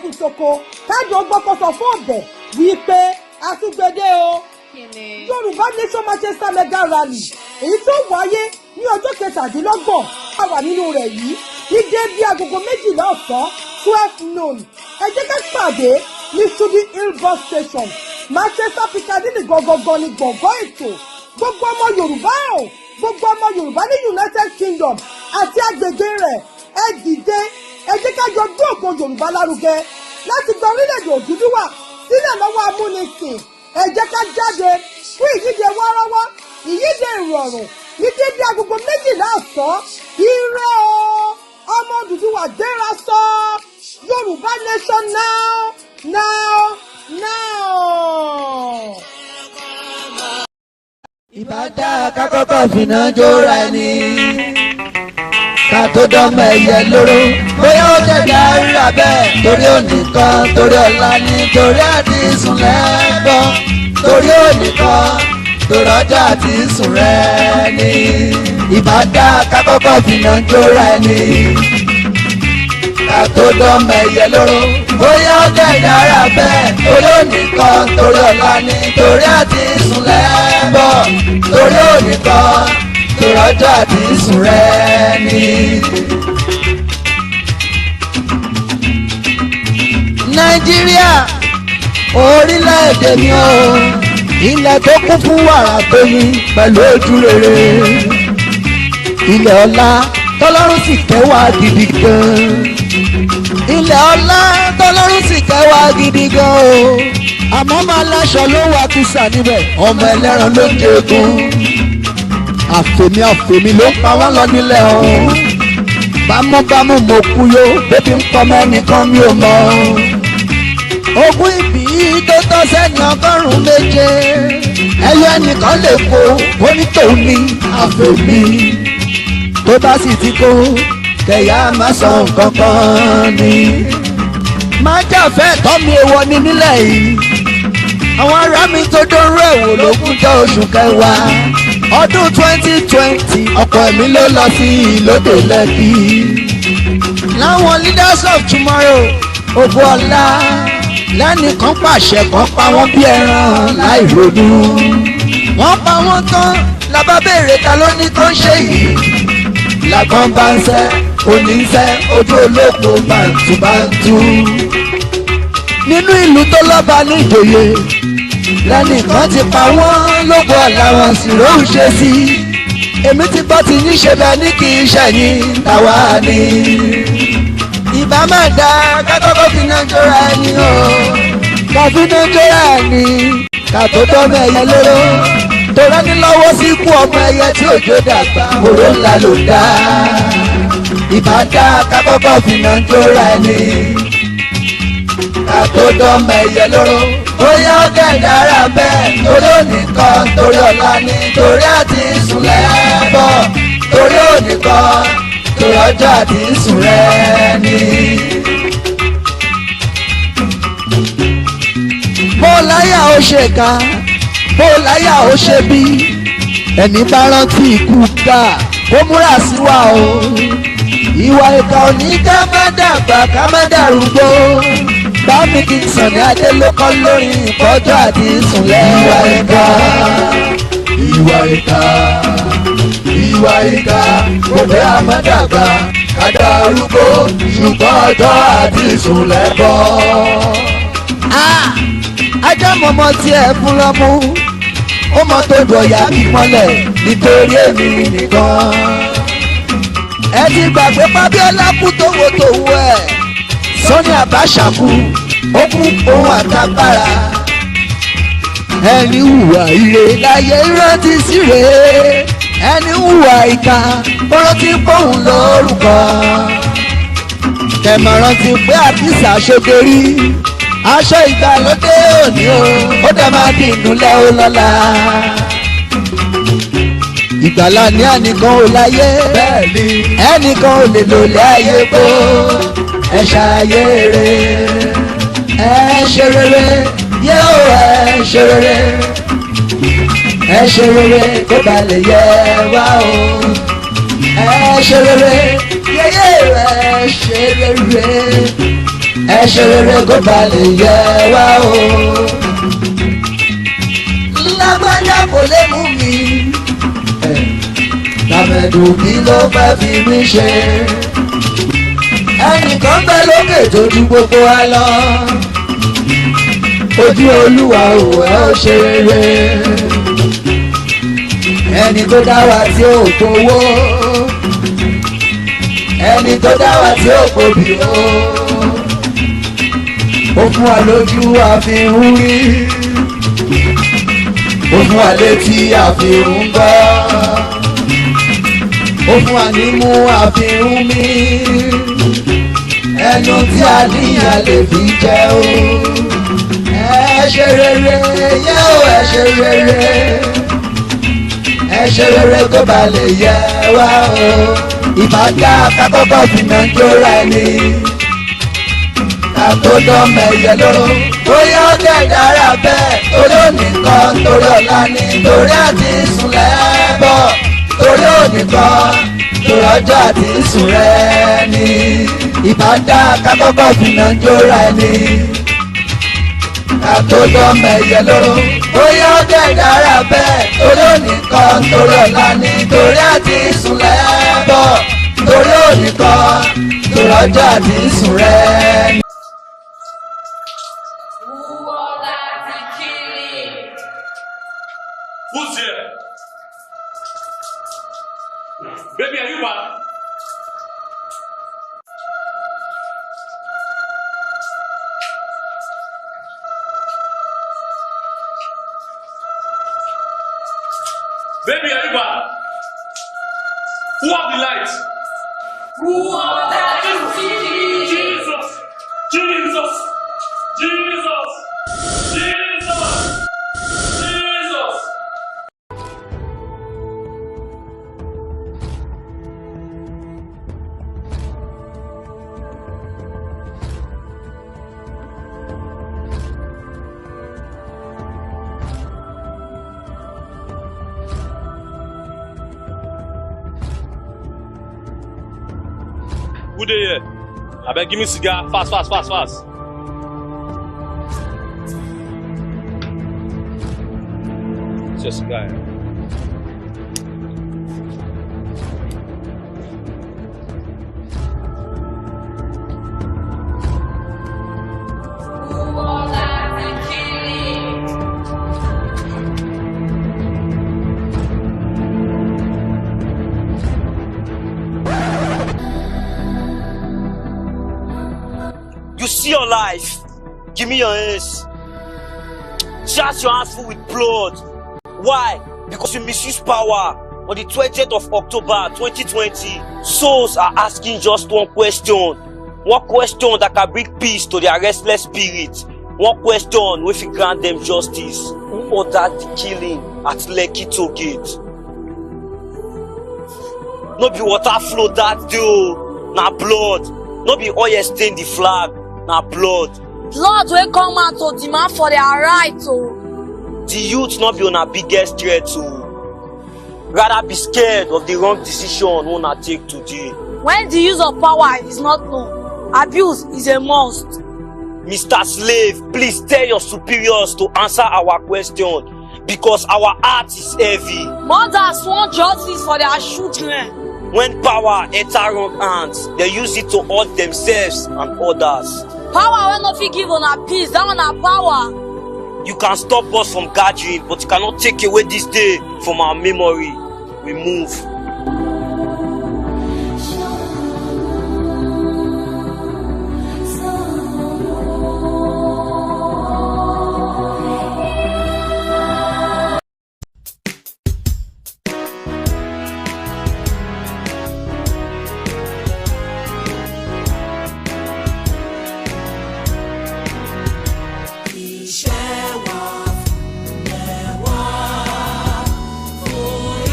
fún soko kájọ gbọ́kọ̀sọ̀ fún ọ̀bẹ wípé àtúgbẹ̀dẹ o. Yorùbá Nation Manchester Mega Rally èyí tó wáyé ní ọjọ́ 17 a wà nínú rẹ̀ yìí ní déédé agogo 12 ọ̀sán 12 noon. Ẹ jẹ́ ká pàdé ní Studi Hill bus station Manchester Piccadilly gangan ní gbọ̀ngàn ètò. Gbogbo ọmọ Yorùbá o, gbogbo ọmọ Yorùbá ní United Kingdom àti agbègbè rẹ̀ ẹ dìde, ẹ jẹ́ ká jọ gbé ògo Yorùbá lárugẹ láti gba orílẹ̀-èdè Odùduwà sílẹ̀ lọ́wọ́ amúnisìn. Ẹ jẹ́ ká jáde fún ìyíde wọ́ọ́rọ́wọ́, ìyíde ìrọ̀rùn ní dédé agogo 12 ọ̀sán. Ire o, ọmọ Odùduwà gbéra sọ. Yorùbá Nation now, now, now. Ìbádá kákọ́kọ́ fìnà jóra ẹni ká tó dánmọ̀ ẹ̀yẹ lóró bóyá ó jẹ̀dá rírà bẹ́ẹ̀ torí ònìkan torí ọ̀la ni torí àti sùn lẹ́gbọ́n torí ònìkan torí ọjọ́ àti sùn rẹ̀ ni. Ìbádá kákọ́kọ́ fìnà jóra ẹni ká tó dánmọ̀ ẹ̀yẹ lóró bóyá ó jẹ̀dá rírà bẹ́ẹ̀ torí ònìkan torí ọ̀la ni torí àti sùn lẹ́gbọ́n torí ònìkan torí ọjọ́ àti sùn rẹ̀ ni. Nàìjíríà orílẹ̀-èdè mi o, ilẹ̀ tó kún fún wàrà tó yí pẹ̀lú ojú rere, ilẹ̀ ọlá tọ́lọ́run sì kẹwàá gidi gan, ilẹ̀ ọlá tọ́lọ́run sì kẹwàá gidi gan o. Àmọ́ máa láṣọ ló wà kìsà níbẹ̀, ọmọ ẹlẹ́ran ló ń jẹgun, àfèmí ló ń pa wọ́n lọ nílẹ̀ ọ̀hún. Bámúbámú mo kú yó, bébí ń pọ̀ mẹ́nìkan mi ò mọ̀. Ogún ìbí tó tọ́ sẹ́ni 107, ẹyọ ẹnìkan lè kó onítòun ní àfèmí. Tó bá sì ti kó kẹ̀yà má sọ nǹkan kan ni. Má jàfẹ́ tọ́ mi èèwọ̀ ni nílẹ̀ yìí. Àwọn ará mi tó dóró ẹ̀wò lógúnjọ́ oṣù kẹwàá ọdún 2020 ọ̀pọ̀ ẹ̀mí ló lọ sí ìlódò Lẹ́kì. Láwọn leaders of tomorrow ògo ọ̀la lẹ́nìkan pàṣẹ kan pa wọ́n bí ẹran láì ronú. Wọ́n pa wọ́n tán lábá béèrè ta ló ní tó ń ṣe yìí. Làkàn bá ń sẹ́ oníṣẹ́ ojú olóko bàǹtùbàǹtù. Nínú ìlú tó lọ́ba níjòyè lẹ́nìkan ti pa wọ́n lógo ọ̀la wọn sì róhùn ṣe sí. Èmi ti gbọ́ ti yín ṣe bẹ́ẹ̀ ní kì í ṣẹ̀yìn tàwa ni. Ìbá máa dá kákọ́kọ́ fi náà jóra ẹni o, ká fi náà jóra ẹni ká tó tọ́mọ ẹ̀yẹ lóró. Torá ní lọ́wọ́ sí ikú ọmọ ẹyẹ tí òjò dàgbà òró ńlá ló dá. Ìbá dá kákọ́kọ́ fi náà jóra ẹni ká tó tọ́mọ ẹ̀yẹ lóró. Bóyá ó dẹ̀ dára bẹ́ẹ̀ torí ònìkan torí ọ̀la ni torí àti sùn lẹ́bọ̀ torí ònìkan torí ọjọ́ àti sùn rẹ̀ ni. Bó láyà ó ṣe ká bó láyà ó ṣe bí ẹni bá rántí ikú ká kó múra sí wa o. Ìwà ìkà ò ní ká má dàgbà ká má dàrúgbó. Bámi kì í sàn ní adé ló kọ́ lórí ìkọjọ́ àti ìsúnlẹ̀. Ìwà ìkà ìwà ìkà ìwà ìkà kò fẹ́ àmọ́dàgbà kàdà arúgbó ṣùgbọ́n ọjọ́ àti ìsúnlẹ̀ bọ̀. Ajá mọ̀mọ́ tiẹ̀ fún lọ́mú ó mọ tó dọ̀yà bí mọ́lẹ̀ nítorí èmi nìkan. Ẹ ti gbàgbé Fábíọ́lá kú tówótówó ẹ̀. Sọ́ni Àbáṣà kú ó kú òun àtàgbára. Ẹni hùwà ire láyé rántí síre, ẹni hùwà ìkà ó rántí fóun lórúkọ. Kẹ̀mọ̀ rántí pé àkísà ṣogeri aṣọ ìgbàlódé òní o ó dẹ̀ máa di ìnúlẹ̀ ó lọ́la. Ìgbàlà ní ẹnìkan ò láyé ẹnìkan ò lè lò lé ayé kó. Ẹ ṣàyèrè ẹ ṣe rere yóò ẹ ṣe rere ẹ ṣe rere kó ba lè yẹ wá o. Ẹ ṣe rere yẹyẹ ẹ ṣe rere ẹ ṣe rere kó ba lè yẹ wá o. lágbájá kò lè mú mi tàmẹ̀dù kí ló fẹ́ fi mí ṣe. ẹnìkan bẹ lókè tó ju gbogbo wa lọ. ojú olúwa ò ẹ ó ṣe rere. ẹni tó dá wa tí ò gbowó. ẹni tó dá wa tí ò gbòbí o. ó fún wa lójú àfihàn rí. ó fún wa létí àfihàn gbọ́. ó fún wa nímú àfihàn mi. ẹnu tí a níyàn lè fi jẹ o. ẹ ṣe rere yẹ o ẹ ṣe rere. ẹ ṣe rere kó ba lè yẹ wá o. ìbàdà kakọ́kọ́ fi náà jóra ẹni. àtọ́dọ̀ mẹ̀yẹ lóró. bóyá ó dẹ̀ dára bẹ́ẹ̀ torí ònìkan torí ọ̀la ni torí àti sùn lẹ́bọ̀ torí ònìkan torí ọjọ́ àti sùn rẹ̀ ni. ìbàdà kakọ́kọ́ fi náà jóra ẹni. àtọ́dọ̀ mẹ̀yẹ lóró. bóyá ó dẹ̀ dára bẹ́ẹ̀ torí ònìkan torí ọ̀la ni torí àti sùn lẹ́bọ̀ torí ònìkan torí ọjọ́ àti sùn rẹ̀ ni. Who's here? Baby, are you back? Baby, are you back? Who have the lights? Who are that? Jesus! Jesus! Jesus! Jesus! Jesus! Who dey here? Abeg give me cigar. Fast, fast, fast, fast. It's your cigar. You see your life. Give me your hands. Just your hands full with blood. Why? Because you misuse power. On the 20th of October 2020, souls are asking just one question. One question that can bring peace to their restless spirit. One question if you grant them justice. Who ordered the killing at Lekki Toll Gate? No be water flow that day o, na blood. No be oil stain the flag, na blood. Blood wey come out to demand for their right o. The youth no be una biggest threat o. Rather be scared of the wrong decision una take today. When the use of power is not known, abuse is a must. Mr. Slave, please tell your superiors to answer our question because our heart is heavy. Mothers want justice for their children. When power enter wrong hands, they use it to hurt themselves and others. Power wey no fit give una peace, that one na power. You can stop us from gathering, but you cannot take away this day from our memory. We move.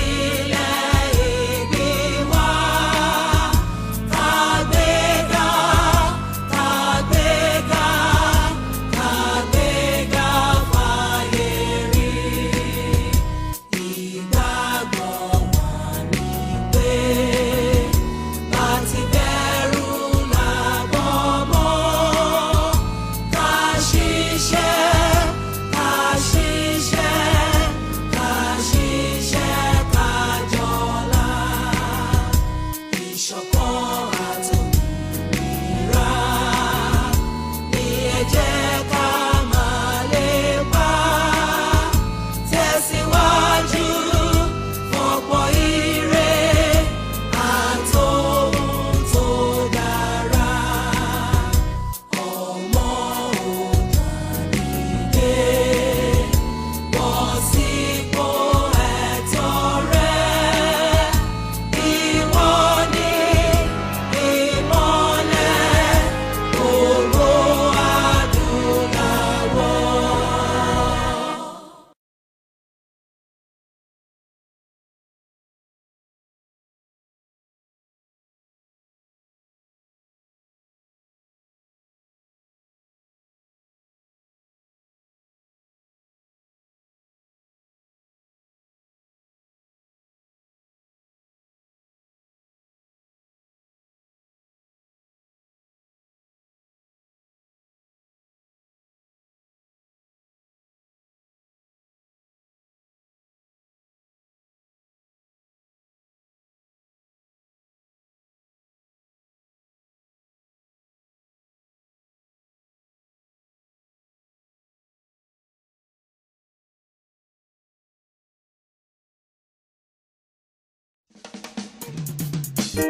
Ile Thank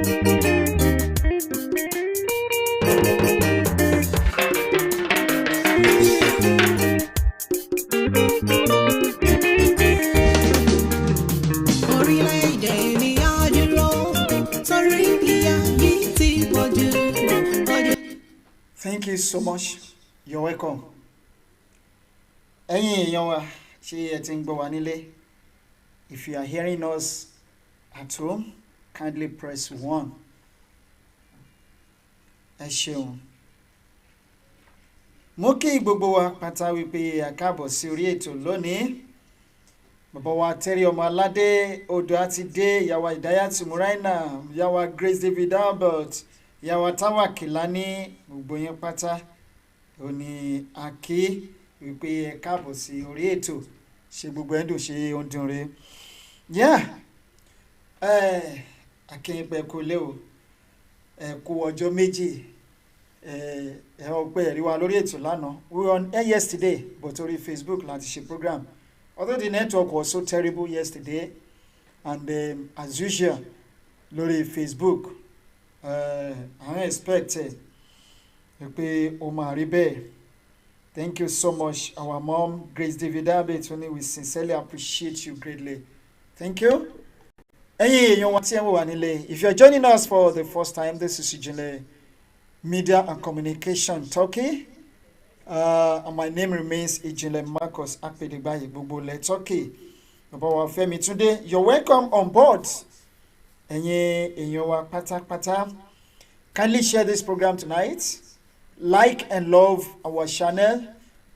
you so much. You're welcome. Ẹ̀yin èèyàn wa, ṣé ẹ ti ń gbọ́ wa nílé? If you are hearing us at home, kindly press 1. Ẹ ṣeun. Mo kí gbogbo wa pátá wípé a káàbọ̀ sí orí ètò lónìí. Bàbá wa Terry ọmọ aládé, odò àti dé, ìyàwó Ìdáyàtì Muraina, ìyàwó Grace David Albert, ìyàwó Táwà Kìlání, gbogbo yín pátá òní àkí wípé ẹ káàbọ̀ sí orí ètò, ṣe gbogbo ẹ̀dùn ṣe ohun rẹ̀. Akínyìn pẹ́ kú lé o, kú ọjọ́ méjì, ọpẹ́ ẹ̀rí wa lórí ètò lánàá. We were on air yesterday, but orí Facebook láti ṣe program. Although the network was so terrible yesterday, and as usual, lórí Facebook, I expected pé ó máa rí bẹ́ẹ̀. Thank you so much, our mom, Grace David Albert. We sincerely appreciate you greatly. Thank you. Ẹ̀yin èèyàn wa tí ẹ ń wà nílé, if you're joining us for the first time, this is Ijinle Media and Communication Turkey. And my name remains Ijinle Marcus Akpedegbayi Gbogbole Turkey. Bàbá wa Fẹ́mi Túndé, you're welcome on board. Ẹ̀yin èèyàn wa pátápátá, kindly share this program tonight. Like and love our channel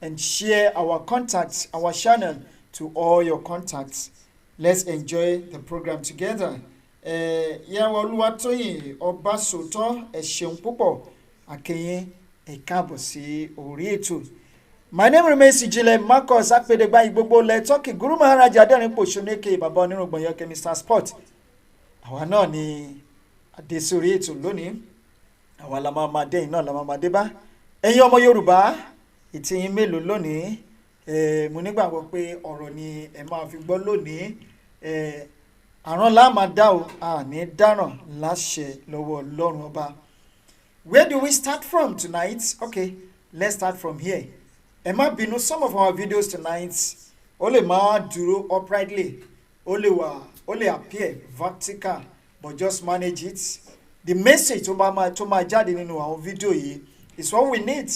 and share our contacts, our channel to all your contacts. Let's enjoy the program together. Ìyàwó Olúwatóyìn Ọbásòtọ́, ẹ ṣeun púpọ̀, akínyìn ẹ káàbọ̀ sí orí ètò. My name remains Ijinle Marcus Akpedegbayi Gbogbole Turkey. Guru Maharaja Adẹ́rìn Pòṣónékè, bàbá onírùngbọ̀n yọkẹ́ Mr. Sport. Àwa náà ni adé sí orí ètò lónìí. Àwa la máa dé iná la máa dé bá. Ẹ̀yin ọmọ Yorùbá, ìtìyín mélòó lónìí? Mo nígbàgbọ́ pé ọ̀rọ̀ ni ẹ máa fi gbọ́ lónìí. Àrán la máa dá o, àní dáràn láṣẹ lọ́wọ́ Ọlọ́run ọba. Where do we start from tonight? Okay, let's start from here. Ẹ má bínú, some of our videos tonight ó lè máa dúró uprightly, ó lè appear vertical, but just manage it. The message tó máa jáde nínú àwọn fídíò yìí is what we need,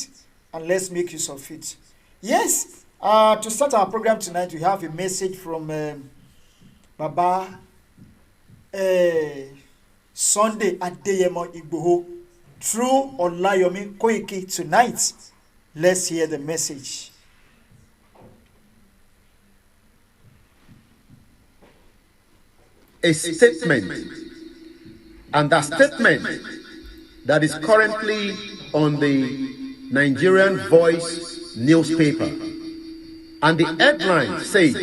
and let's make use of it. Yes, to start our program tonight, we have a message from Baba Sunday Adeyemo Igboho through Olayomi Koiki tonight. Let's hear the message. A statement, and that statement that is currently on the Nigerian Voice newspaper, and the headline says,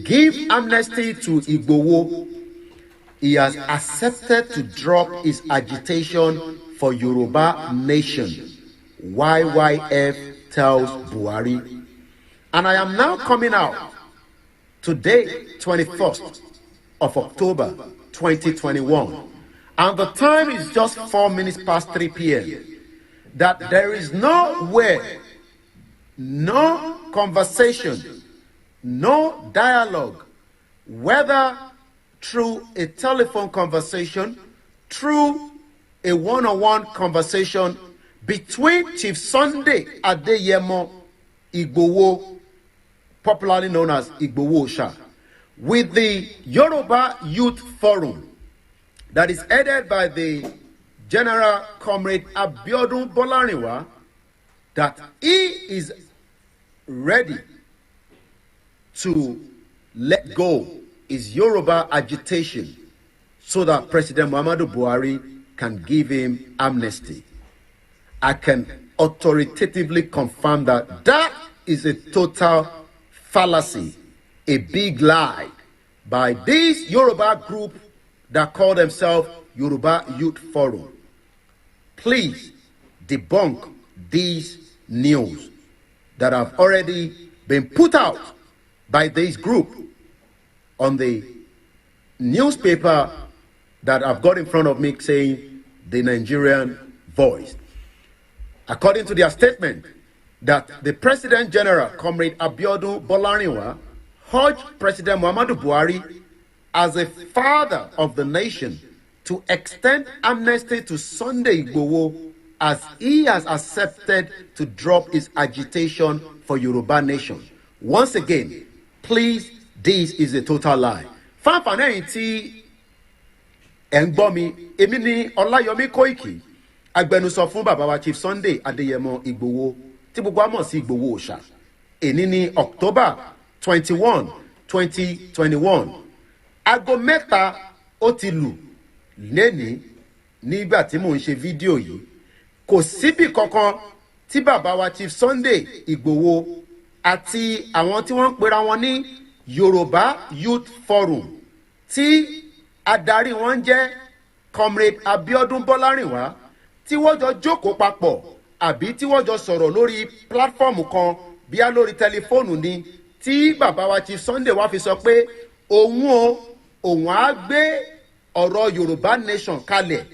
"Give amnesty to Igboho. He has accepted to drop his agitation for Yoruba nation. YYF tells Buhari." And I am now coming out today, 21st of October 2021, and the time is just 4 minutes past 3 p.m. that there is nowhere, no conversation, no dialogue, whether through a telephone conversation, through a one-on-one conversation between Chief Sunday Adeyemo Igboho, popularly known as Igboho Osha, with the Yoruba Youth Forum that is headed by the General Comrade Abiodun Bolariwa, that he is ready to let go his Yoruba agitation so that President Muhammadu Buhari can give him amnesty. I can authoritatively confirm that that is a total fallacy, a big lie by this Yoruba group that call themselves Yoruba Youth Forum. Please debunk these news that have already been put out by this group on the newspaper that I've got in front of me saying the Nigerian Voice. According to their statement, that the President General, Comrade Abiodun Bolarinwa, urged President Muhammadu Buhari as a father of the nation to extend amnesty to Sunday Igboho as he has accepted to drop his agitation for Yoruba nation. Once again, please, this is a total lie. Fanfani ẹ̀yin tí ẹ̀ ń gbọ́ mi, èmi ni Ọláyọmí Kóìkì, agbẹnusọ fún bàbá wa Chief Sunday Adéyẹmọ Ìgbòho tí gbogbo àmọ̀ sí Ìgbòho Òòṣà. Èní ní October 21, 2021. Aago mẹ́ta ó ti lù lẹ́ni nígbà tí mò ń ṣe fídíò yìí. Kò síbì kankan tí bàbá wa Chief Sunday Ìgbòho àti àwọn tí wọ́n ń pera wọn ní Yorùbá Youth Forum tí adarí wọn jẹ́ Comrade Abiodun Bolarinwa tí wọ́n jọ jókòó papọ̀ àbí tí wọ́n jọ sọ̀rọ̀ lórí pílátífọ́ọ̀mù kan bíá lórí tẹlifóònù ni tí bàbá wa Chief Sunday wá fi sọ pé òun á gbé ọ̀rọ̀ Yorùbá nation kalẹ̀,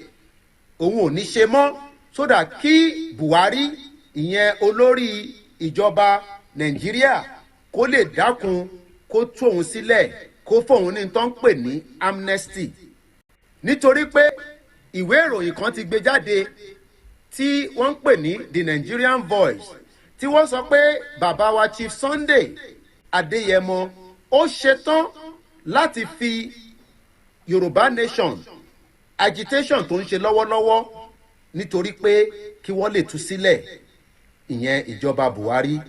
òun ò ní ṣe mọ́ sódà kí Buhari ìyẹn olórí ìjọba Nàìjíríà kó lè dákun kó tú òun sílẹ̀ kó fóun ní tó ń pè ní amnesty. Nítorí pé ìwé ìròyìn kan ti gbé jáde tí wọ́n ń pè ní The Nigerian Voice tí wọ́n sọ pé bàbá wa Chief Sunday Adéyẹmọ ó ṣetán láti fi Yorùbá nation agitation tó ń ṣe lọ́wọ́lọ́wọ́ nítorí pé kí wọ́n lè tú sílẹ̀ ìyẹn ìjọba Buhari.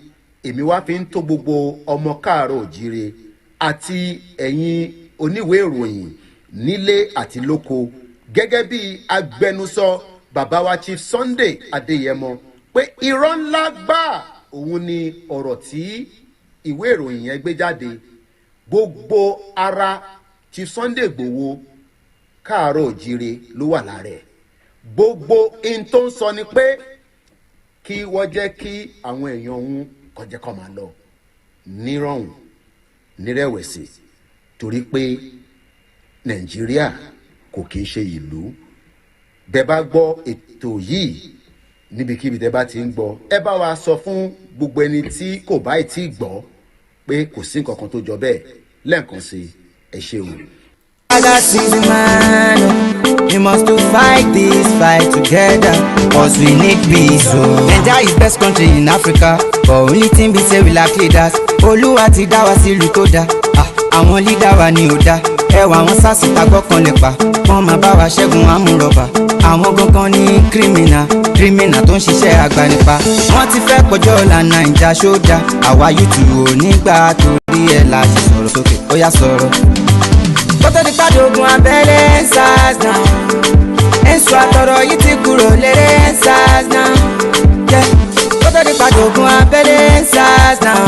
Èmi wá fi ń tó gbogbo ọmọ káàárọ̀ òjíire àti ẹ̀yin oníwèé ìròyìn nílé àti lóko gẹ́gẹ́ bí agbẹnusọ bàbá wa Chief Sunday Adéyẹmọ pé irọ́ ńlá gbáà òun ni ọ̀rọ̀ tí ìwé ìròyìn yẹn gbé jáde. Gbogbo ara Chief Sunday Igboho káàárọ̀ òjíire ló wà lára ẹ̀. Gbogbo in tó ń sọ ni pé kí wọ́n jẹ́ kí àwọn èèyàn òun kọjá kọ́ máa lọ nírọ̀hùn nírẹ̀wẹ̀sì torí pé Nàìjíríà kò kìí ṣe ìlú. Bẹ́ bá gbọ́ ètò yìí níbikíbi tẹ́ bá ti ń gbọ́, ẹ bá wa sọ fún gbogbo ẹni tí kò bá tí gbọ́ pé kò sí nǹkan kan tó jọ bẹ́ẹ̀. Lẹ́ẹ̀kan sí ẹ ṣé o. We must to fight this fight together, cause we need peace. Nigeria is best country in Africa, but only thing be say we lack leaders. Olúwa ti dá wa sí ìlú tó dá, àwọn leader wa ni ò dá. Ẹwà wọn sásìta gbọ́kàn lè pa, wọ́n máa bá wa ṣẹ́gun amúrọ̀bà. Àwọn gangan ní criminal tó ń ṣiṣẹ́ agbanipa. Wọ́n ti fẹ́ pọ̀jọ́ ọ̀la Naija ṣódà, àwa yútù ò nígbà torí ẹ̀ la ṣe sọ̀rọ̀ sókè, ó yá sọ̀rọ̀. Kótó di pàdé ogun abẹ́lé SARS náà, èso àtọ̀rọ̀ yìí ti kúrò lérè SARS náà. Kótó di pàdé ogun abẹ́lé SARS náà,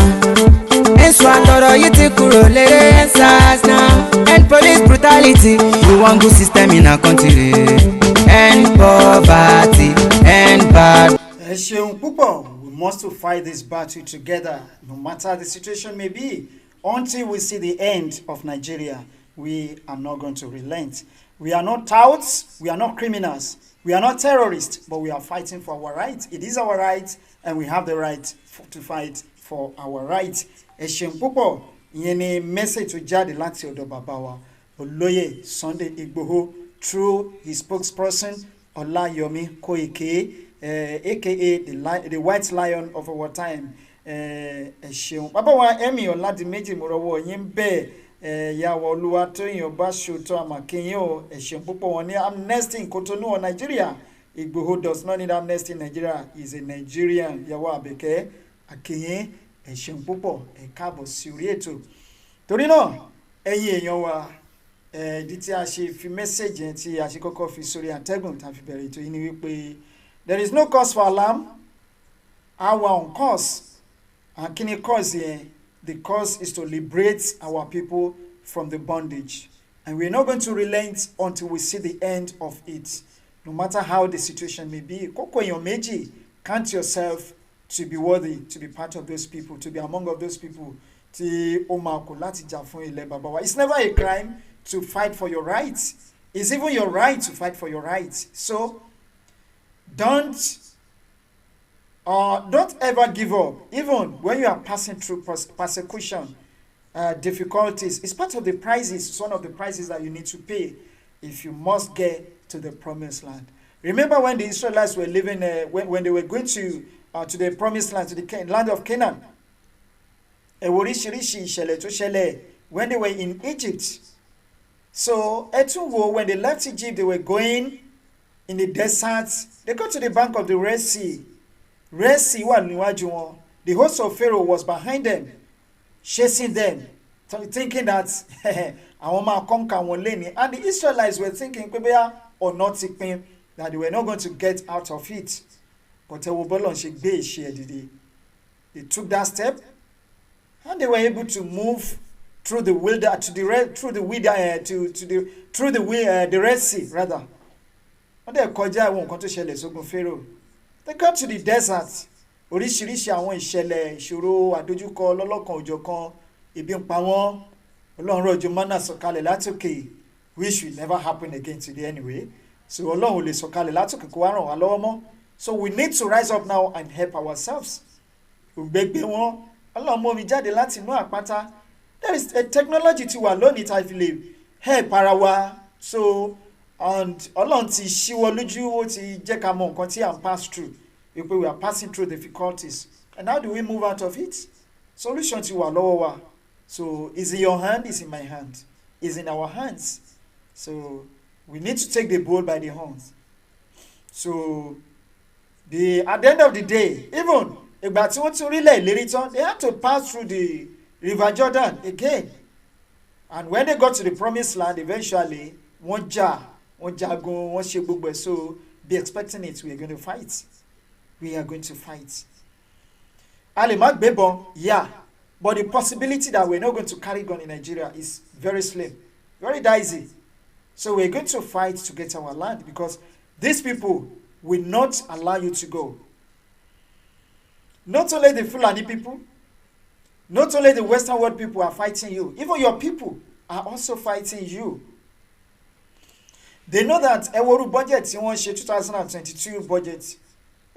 èso àtọ̀rọ̀ yìí ti kúrò lérè SARS náà. End police brutality, we want good system in our country. End poverty, end bad. Ẹ ṣeun púpọ̀, we must to fight this battle together, no matter the situation may be, until we see the end of Nigeria. We are not going to relent. We are not touts, we are not criminals, we are not terrorists, but we are fighting for our rights. It is our right, and we have the right to fight for our rights. Ẹ ṣeun púpọ̀, ìyẹn ni message tó jáde láti ọ̀dọ̀ bàbá wa Olóyè Sunday Igboho through his spokesperson Ọláyọmí Kóìkì, aka the white lion of our time. Ẹ ṣeun. Bàbá wa Emmy Ọládìméjì mo rọwọ́ yín bẹ́ẹ̀. Ìyàwó Olúwatóyìn Ọbáṣòtó àmàkíyìn o, ẹ ṣeun púpọ̀. Wọ́n ní amnesty in Cotonou or Nigeria. Igboho does not need amnesty in Nigeria. He is a Nigerian. Ìyàwó Àbẹ̀kẹ́ àkíyìn, ẹ ṣeun púpọ̀. Ẹ káàbọ̀ sí orí ètò. Torí náà ẹ̀yin èèyàn wa, ìdí tí a ṣe fi mẹ́sẹ̀jì yẹn tí a ṣe kọ́kọ́ fi sórí àtẹ́gùn tá a fi bẹ̀rẹ̀ ètò yìí ni wípé there is no cause for alarm. Our on cause. And kí ni cause yẹn? The cause is to liberate our people from the bondage. And we're not going to relent until we see the end of it. No matter how the situation may be. Koko èèyàn méjì, count yourself to be worthy, to be part of those people, to be among of those people. Tí ó máa kù láti jà fún ilẹ̀ bàbá wa. It's never a crime to fight for your rights. It's even your right to fight for your rights. So don't ever give up, even when you are passing through persecution, difficulties. It's part of the prices. It's one of the prices that you need to pay if you must get to the promised land. Remember when the Israelites were living, when they were going to the promised land, to the land of Canaan. When they were in Egypt. So when they left Egypt, they were going in the desert. They got to the bank of the Red Sea. Red Sea, the host of Pharaoh was behind them, chasing them, thinking that and the Israelites were thinking or not thinking that they were not going to get out of it. But they took that step, and they were able to move through the Red Sea rather. They got to the desert. Oríṣiríṣi àwọn ìṣẹ̀lẹ̀ ìṣòro àdójúkọ lọ́lọ́kan òjọ̀kan ebi ń pa wọ́n. Ọlọ́run rọ̀jò mánà sọ̀kalẹ̀ látòkè, which will never happen again today anyway. So Ọlọ́run ò lè sọ̀kalẹ̀ látòkè kó wá ràn wá lọ́wọ́ mọ́. So we need to rise up now and help ourselves. Ògbẹ́gbẹ́ wọn, Ọlọ́run mú mi jáde láti inú àpáta. There is a technology tí wà lónìí tá a fi lè help ara wa. So and Ọlọ́run ti ṣíwọ́ lójú, ó ti jẹ́ ká mọ nǹkan tí à ń pass through. We are passing through difficulties. And how do we move out of it? Solution ti wà lọ́wọ́ wa. So is in your hand, is in my hand. Is in our hands. So we need to take the bull by the horns. So at the end of the day, even ìgbà tí wọ́n tún rílẹ̀ ìlérí tán, they had to pass through the River Jordan again. And when they got to the promised land, eventually, wọ́n jagun, wọ́n ṣe gbogbo ẹ̀. So be expecting it. We are going to fight. We are going to fight. Alimak Bebon, yeah. But the possibility that we're not going to carry gun in Nigeria is very slim, very dicey. So we're going to fight to get our land because these people will not allow you to go. Not only the Fulani people, not only the Western world people are fighting you, even your people are also fighting you. They know that Eworu budget, in 2022 budget,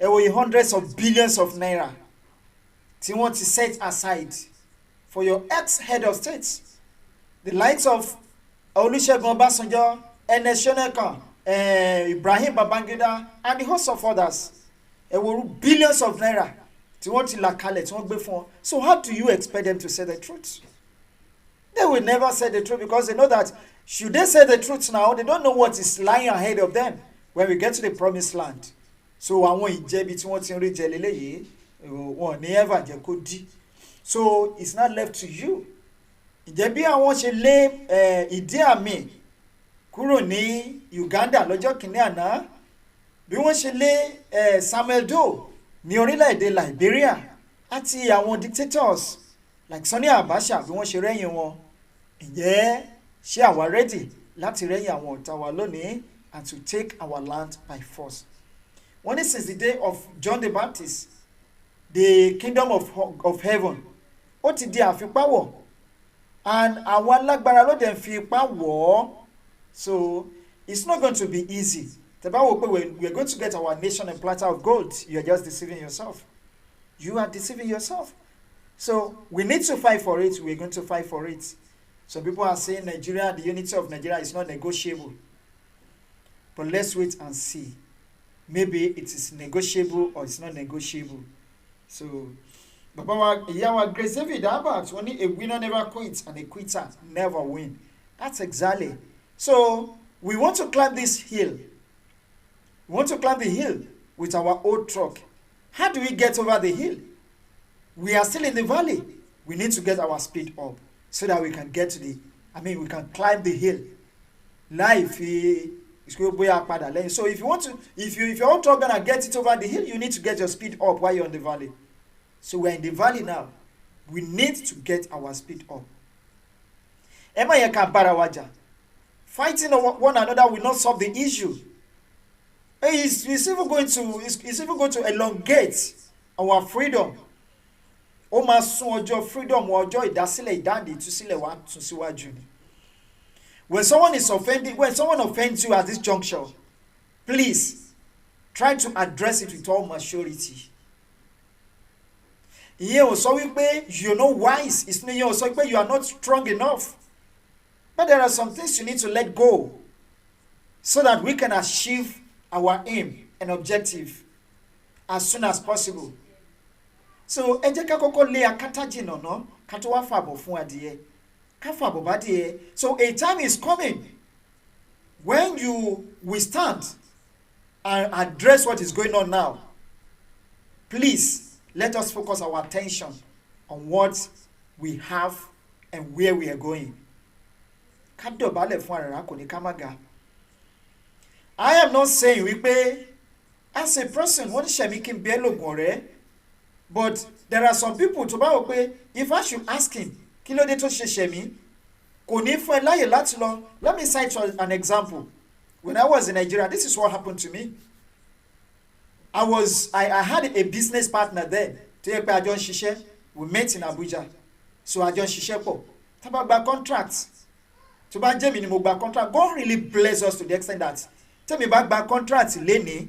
Eworu hundreds of billions of naira, they want to set aside for your ex-head of state, the likes of Olusegun Obasanjo, Ernest Shonekan, Ibrahim Babangida, and the host of others. Eworu billions of naira, they want to lakale, they want to be. So how do you expect them to say the truth? They will never say the truth because they know that should they say the truth now, they don't know what is lying ahead of them when we get to the promised land. So àwọn ìjẹ́bi tí wọ́n ti ń rí jẹ lélẹ́yìí, wọn ní ever jẹ́ kó dí. So it's not left to you. Ìjẹ́bi àwọn ṣe lé Idi Amin kúrò ní Uganda lọ́jọ́ kìíní àná, bí wọ́n ṣe lé Samuel Doe ní orílẹ̀-èdè Liberia àti àwọn dictators like Sani Abacha bí wọ́n ṣe rẹ́yìn wọn. Ǹjẹ́ ṣé àwa ready láti rẹ́yìn àwọn ọ̀tá wa lónìí and to take our land by force? When it since the day of John the Baptist, the kingdom of heaven, ó ti di àfipáwọ̀, and àwọn alágbára ló dẹ̀ fi ipá wọ̀. So it's not going to be easy. Tẹ́bá wò pé we are going to get our nation a platter of gold. You are just deceiving yourself. You are deceiving yourself. So we need to fight for it. We are going to fight for it. Some people are saying Nigeria, the unity of Nigeria is not negotiable. But let's wait and see. Maybe it is negotiable or it's not negotiable. So, Baba Iyawa Grace David Albert, only a winner never quits and a quitter never win. That's exactly. So, we want to climb this hill. We want to climb the hill with our old truck. How do we get over the hill? We are still in the valley. We need to get our speed up so that we can get to we can climb the hill. Life is going to. So if you're all gonna get it over the hill, you need to get your speed up while you're in the valley. So we're in the valley now. We need to get our speed up. Fighting one another will not solve the issue. It's even going to elongate our freedom. Ó máa sún ọjọ́ freedom ọjọ́ ìdásílẹ̀ ìdáǹdè ìtúsílẹ̀ wa tún síwájú ni. When someone offends you at this juncture, please try to address it with all maturity. Ìyẹn ò sọ wípé you're not wise. Ìyẹn ò sọ wípé you are not strong enough. But there are some things you need to let go so that we can achieve our aim and objective as soon as possible. So ẹ jẹ́ ká kọ́kọ́ lé akátá jìnnà ná ká tó wá fàbọ̀ fún adìyẹ. Ká fàbọ̀ bá adìyẹ. So a time is coming when you will stand and address what is going on now. Please, let us focus our attention on what we have and where we are going. I am not saying wípé as a person wọ́n ṣe mí kí n bẹ́ẹ̀ lògùn ọ̀rẹ́, but there are some people tó bá wò pé if I should ask him kí ló dé tó ṣe ṣe mí kò ní fún ẹ láyè láti lọ. Let me cite an example. When I was in Nigeria, this is what happened to me. I had a business partner then. Tó yẹ pé a jọ ń ṣiṣẹ́. We met in Abuja. So a jọ ń ṣiṣẹ́ pọ̀. Tá bá gba contract. Tó bá jẹ́ mi ni mo gba contract. God really bless us to the extent that tẹ́mi bá gba contract lénìí,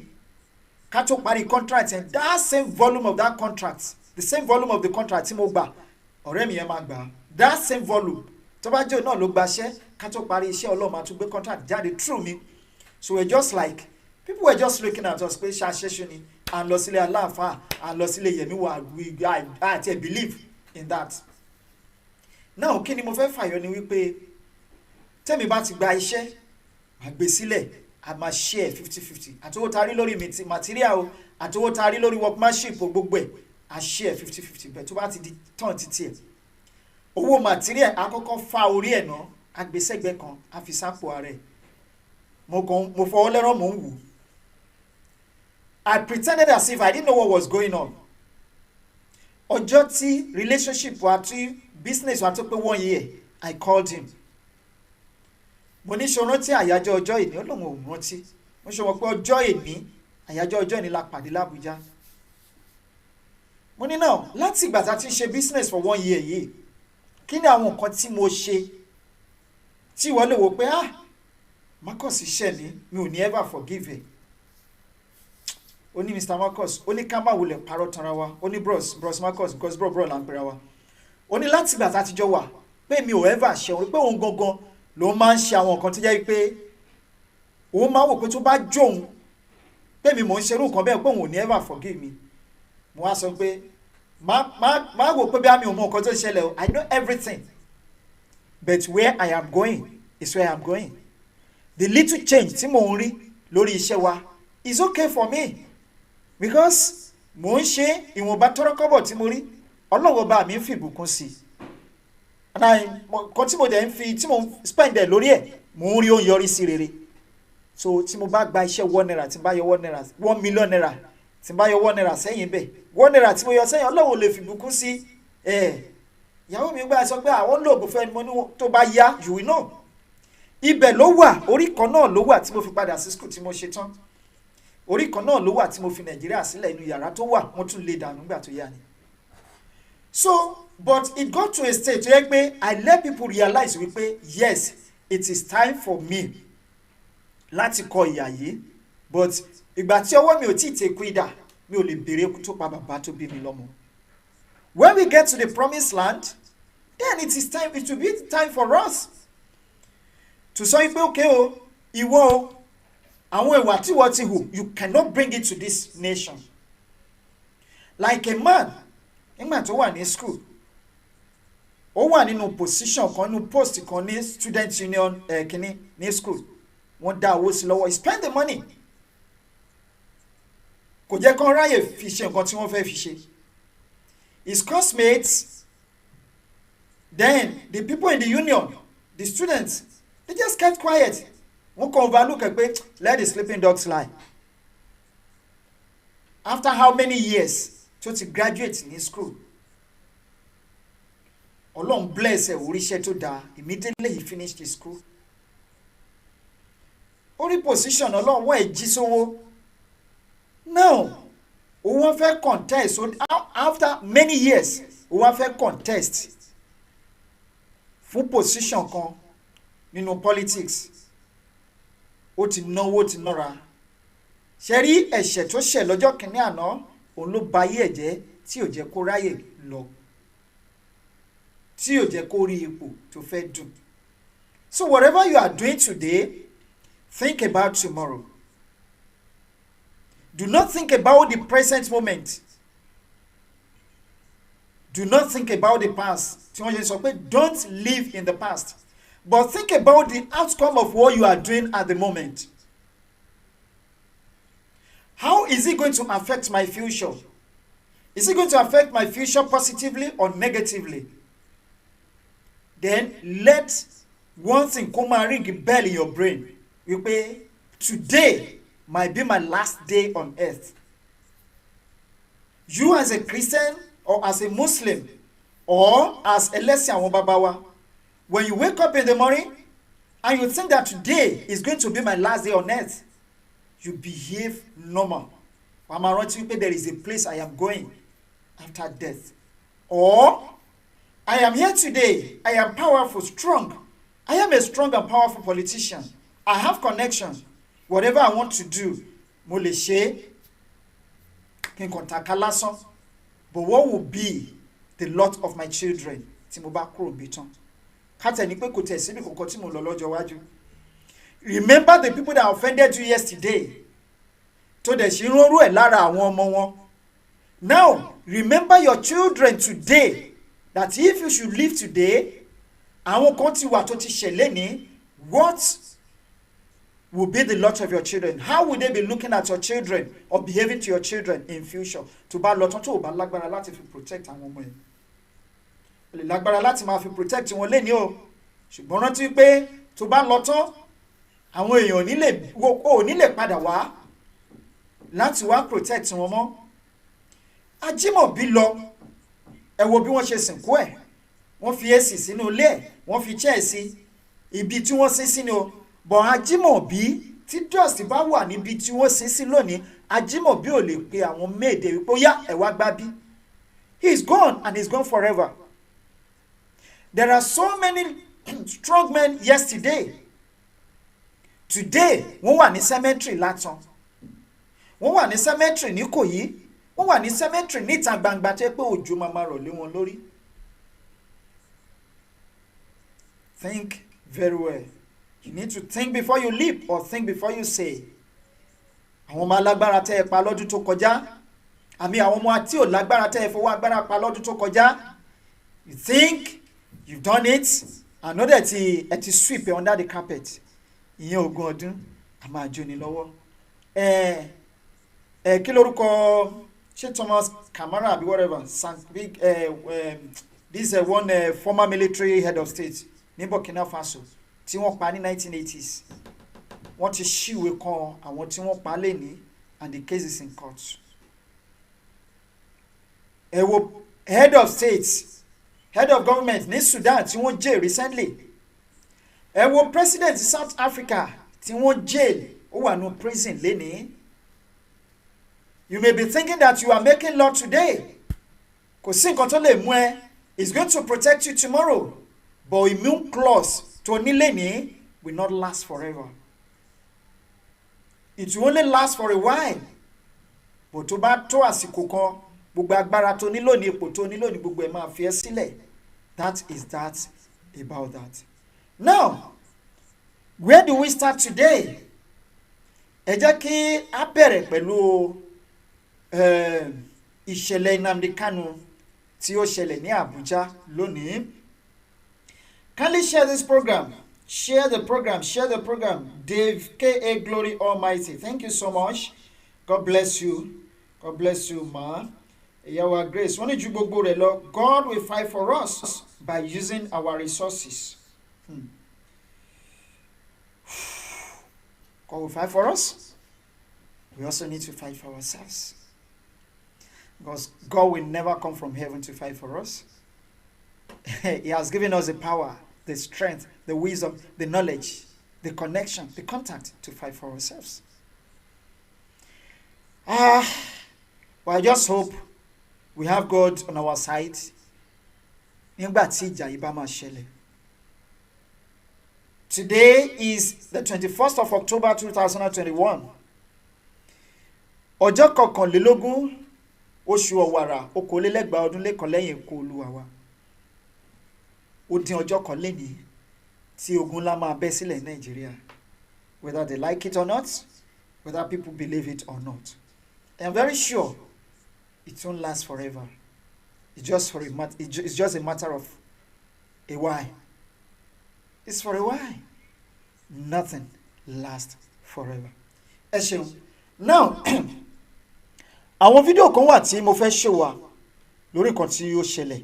ká tó parí contract and that same volume of that contract, the same volume of the contract tí mo gbà, ọ̀rẹ́ mi yẹn máa gbà. That same volume. Tó bá jẹ́ náà ló gbaṣẹ́, ká tó parí iṣẹ́ Ọlọ́run máa tún gbé contract jáde through me. So we're just like, people were just looking at us pé ṣàṣẹ́ṣe ni and lọ sílé aláàfáà and lọ sílé yẹ̀mí I believe in that. Now kí ni mo fẹ́ fàyọ ni wípé tẹ́mi bá ti gba iṣẹ́ àgbè sílẹ̀ a máa share 50-50 àtowó tarí lórí material o àtowó tarí lórí workmanship o gbogbo ẹ̀ a share 50-50 bẹ́ẹ̀ tó bá ti di tán títí ẹ̀ owó material àkọ́kọ́ fa orí ẹ̀ náà agbésẹ́gbẹ́ kan a fi sápò ara ẹ̀ mo fọwọ́ lẹ́rọ̀ mò ń wù. I pretended as if I didn't know what was going on. Ọjọ́ tí relationship wa tí business wa tó pé 1 year, I called him. Mo ní ṣo rántí àyájọ́ ọjọ́ ìní, ó lóun ò rántí. Mo ṣe mọ̀ pé ọjọ́ ìní, àyájọ́ ọjọ́ ìní la pàdé l'Abuja. Mo ní náà láti ìgbà tá a ti ṣe business for 1 year yìí, kí ni àwọn nǹkan tí mo ṣe tí ìwọ lè wò pé Marcus ṣẹ̀ mi ò ní ever forgive ẹ̀. Ó ní Mr. Marcus, ó ní ká má wulẹ̀ parọ́ tanra wa, ó ní bros Marcus because bro là ń pera wa. Ó ní láti ìgbà tá a ti jọ wà pé mi ò ever ṣe òun pé òun gangan ló máa ń ṣe àwọn nǹkan tó jẹ́ pé òun máa wò pé tó bá jóun pé mi mò ń ṣerú nǹkan bẹ́ẹ̀ pé òun ò ní ever forgive me. Mo wá sọ pé má wò pé bí àmì òun mọ nǹkan tó ṣẹlẹ̀ o, I know everything but where I am going is where I am going. The little change tí mò ń rí lórí iṣẹ́ wa is okay for me because mò ń ṣe ìwọ̀nba tọ́rọ́kọ́bọ̀ tí mo rí Ọlọ́run bá mi ń fi ìbùkún sí i kan tí mo dẹ̀ ń fi tí mo spend ẹ̀ lórí ẹ̀ mò ń rí ó ń yọrí sí rere. So tí mo bá gba iṣẹ́ 1 naira tí n bá yọ 1 naira 1 million naira tí n bá yọ 1 naira sẹ́yìn bẹ́ẹ̀ 1 naira tí mo yọ sẹ́yìn Ọlọ́run lè fi ìbùkún sí ìyàwó mi gbà sọ pé àwọn lóògùn fẹ́ ni mo ní tó bá yá you will know. Ibẹ̀ ló wà orí kan náà ló wà tí mo fi padà sí school tí mo ṣe tán orí kan náà ló wà tí mo fi Nàìjíríà sílẹ̀ inú yàrá tó wà wọ́n tún lè dànù nígbà tó yá ni. So but it got to a stage tó yẹ pé I let people realize wípé yes it is time for me láti kọ ìyà yìí but ìgbà tí ọwọ́ mi ò tí ì tẹ kúídà mi ò lè béèrè tó pa bàbá tó bí mi lọ́mọ. When we get to the promised land then it will be time for us to sọ pé okay o ìwọ o àwọn ìwà tí wọ́n ti hù you cannot bring it to this nation. Like a man nígbà tó wà ní school ó wà nínú position kan nínú post kan ní student union kìíní ní school wọ́n dá owó sí lọ́wọ́ he spend the money kò jẹ́ kán ráyè fi ṣe nǹkan tí wọ́n fẹ́ fi ṣe. His classmates then the people in the union the students they just kept quiet. Wọ́n kàn overlook ẹ̀ pé let the sleeping dogs lie. After how many years tó ti graduate ní school Ọlọ́run bless ẹ̀ oríṣẹ́ tó dáa immediately he finished his school. Orí position Ọlọ́run wọ́n ẹ̀ jí sówó. Now òun fẹ́ contest so after many years òun fẹ́ contest fún position kan nínú politics ó ti náwó ti nára ṣe rí ẹ̀ṣẹ̀ tó ṣẹ̀ lọ́jọ́ kìíní àná òun ló ba ayé ẹ̀jẹ̀ tí ò jẹ́ kó ráyè lọ tí ò jẹ́ kó rí ipò tó fẹ́ dùn. So whatever you are doing today, think about tomorrow. Do not think about the present moment. Do not think about the past. Don't live in the past. But think about the outcome of what you are doing at the moment. How is it going to affect my future? Is it going to affect my future positively or negatively? Then let one thing come and ring a bell in your brain. You pay, today might be my last day on earth. You as a Christian or as a Muslim or as a Lesian Babawa, when you wake up in the morning and you think that today is going to be my last day on earth, you behave normal. There is a place I am going after death. Or I am here today. I am powerful, strong. I am a strong and powerful politician. I have connections. Whatever I want to do, mo lè ṣe kí n kàn taka lásán. But what will be the lot of my children tí mo bá kúrò níbí tán? Ká tẹ̀ ní pé kò tẹ̀ síbi kankan tí mo lọ lọ́jọ́ iwájú. Remember the people that offended you yesterday. Tó dẹ̀ ṣì ń rórú ẹ̀ lára àwọn ọmọ wọn. Now, remember your children today. That if you should live today, àwọn kan ti wà tó ti ṣẹlẹ̀ ní, what will be the lot of your children? How will they be looking at your children or behaving to your children in future? Tó bá lọ tán tó bá lágbára láti fi protect àwọn ọmọ ẹ̀. O lè lágbára láti máa fi protect wọn lẹ́ni o. Ṣùgbọ́n rántí pé tó bá lọ tán, àwọn èèyàn ò ní lè padà wá láti wá protect wọn mọ́. Ajímọ̀bí lọ, ẹ wo bí wọ́n ṣe sìnkú ẹ̀. Wọ́n fi èsì sínú ilé ẹ̀, wọ́n fi chair sí ibi tí wọ́n sin sí ni o. Bọ̀ Ajímọ̀bí tí dust bá wà níbi tí wọ́n sin sí lónìí, Ajímọ̀bí ò lè pe àwọn méde wípé ó yá ẹ wá gbá bí. He is gone and he is gone forever. There are so many strong men yesterday. Today, wọ́n wà ní cemetery Látàn. Wọ́n wà ní cemetery ní Ìkòyí. Wọ́n wà ní cemetery níta gbangba tẹ́ pé òjò máa máa rọ̀ lé wọn lórí. Think very well. You need to think before you leap or think before you say. Àwọn ọmọ alágbára tẹ́ ẹ pa lọ́dún tó kọjá. Àmì àwọn ọmọ àti ò lágbára tẹ́ ẹ fọwọ́ agbára pa lọ́dún tó kọjá. You think you've done it and know that ẹ ti sweep under the carpet. Ìyẹn ogún ọdún a máa jó ni lọ́wọ́. Kí lórúkọ ṣé Thomas Kamara àbí whatever this one former military head of state ní Burkina Faso tí wọ́n pa ní 1980s. Wọ́n ti ṣíwèé kan àwọn tí wọ́n pa lẹ́ni and the case is in court. Ẹ wo head of state, head of government ní Sudan tí wọ́n jail recently. Ẹ wo president South Africa tí wọ́n jail ó wà ní prison lẹ́ni. You may be thinking that you are making law today. Kò sí nǹkan tó lè mú ẹ. It's going to protect you tomorrow. But immune clause tó ní lẹ́ni will not last forever. It will only last for a while. But tó bá tó àsìkò kan, gbogbo agbára tó ní lónìí, ipò tó ní lónìí, gbogbo ẹ̀ máa fi ẹ́ sílẹ̀. That is that about that. Now, where do we start today? Ẹ jẹ́ kí a bẹ̀rẹ̀ pẹ̀lú ìṣẹ̀lẹ̀ Nnamdi Kanu tí ó ṣẹlẹ̀ ní Abuja lónìí. Kindly share this program. Share the program. Share the program. Dave K.A. Glory Almighty. Thank you so much. God bless you. God bless you, ma. Yawa Grace. Wọ́n ní ju gbogbo rẹ̀ lọ. God will fight for us by using our resources. God will fight for us. We also need to fight for ourselves. Because God will never come from heaven to fight for us. He has given us the power, the strength, the wisdom, the knowledge, the connection, the contact to fight for ourselves. Well, I just hope we have God on our side. Nígbà tí ìjà yìí bá máa ṣẹlẹ̀. Today is the 21st of October 2021. Ọjọ́ kọkànlélógún oṣù ọ̀wàrà okòólélẹ́gbàá ọdún lẹ́kan lẹ́yìn ikú Olúwa wa. Ó dín ọjọ́ kan lénìí tí ogun ńlá máa bẹ́ sílẹ̀ Nàìjíríà. Whether they like it or not, whether people believe it or not. I'm very sure it won't last forever. It's just a matter of a while. It's for a while. Nothing lasts forever. Ẹ ṣeun. Now, àwọn fídíò kan wà tí mo fẹ́ show wa lórí nǹkan tí ó ṣẹlẹ̀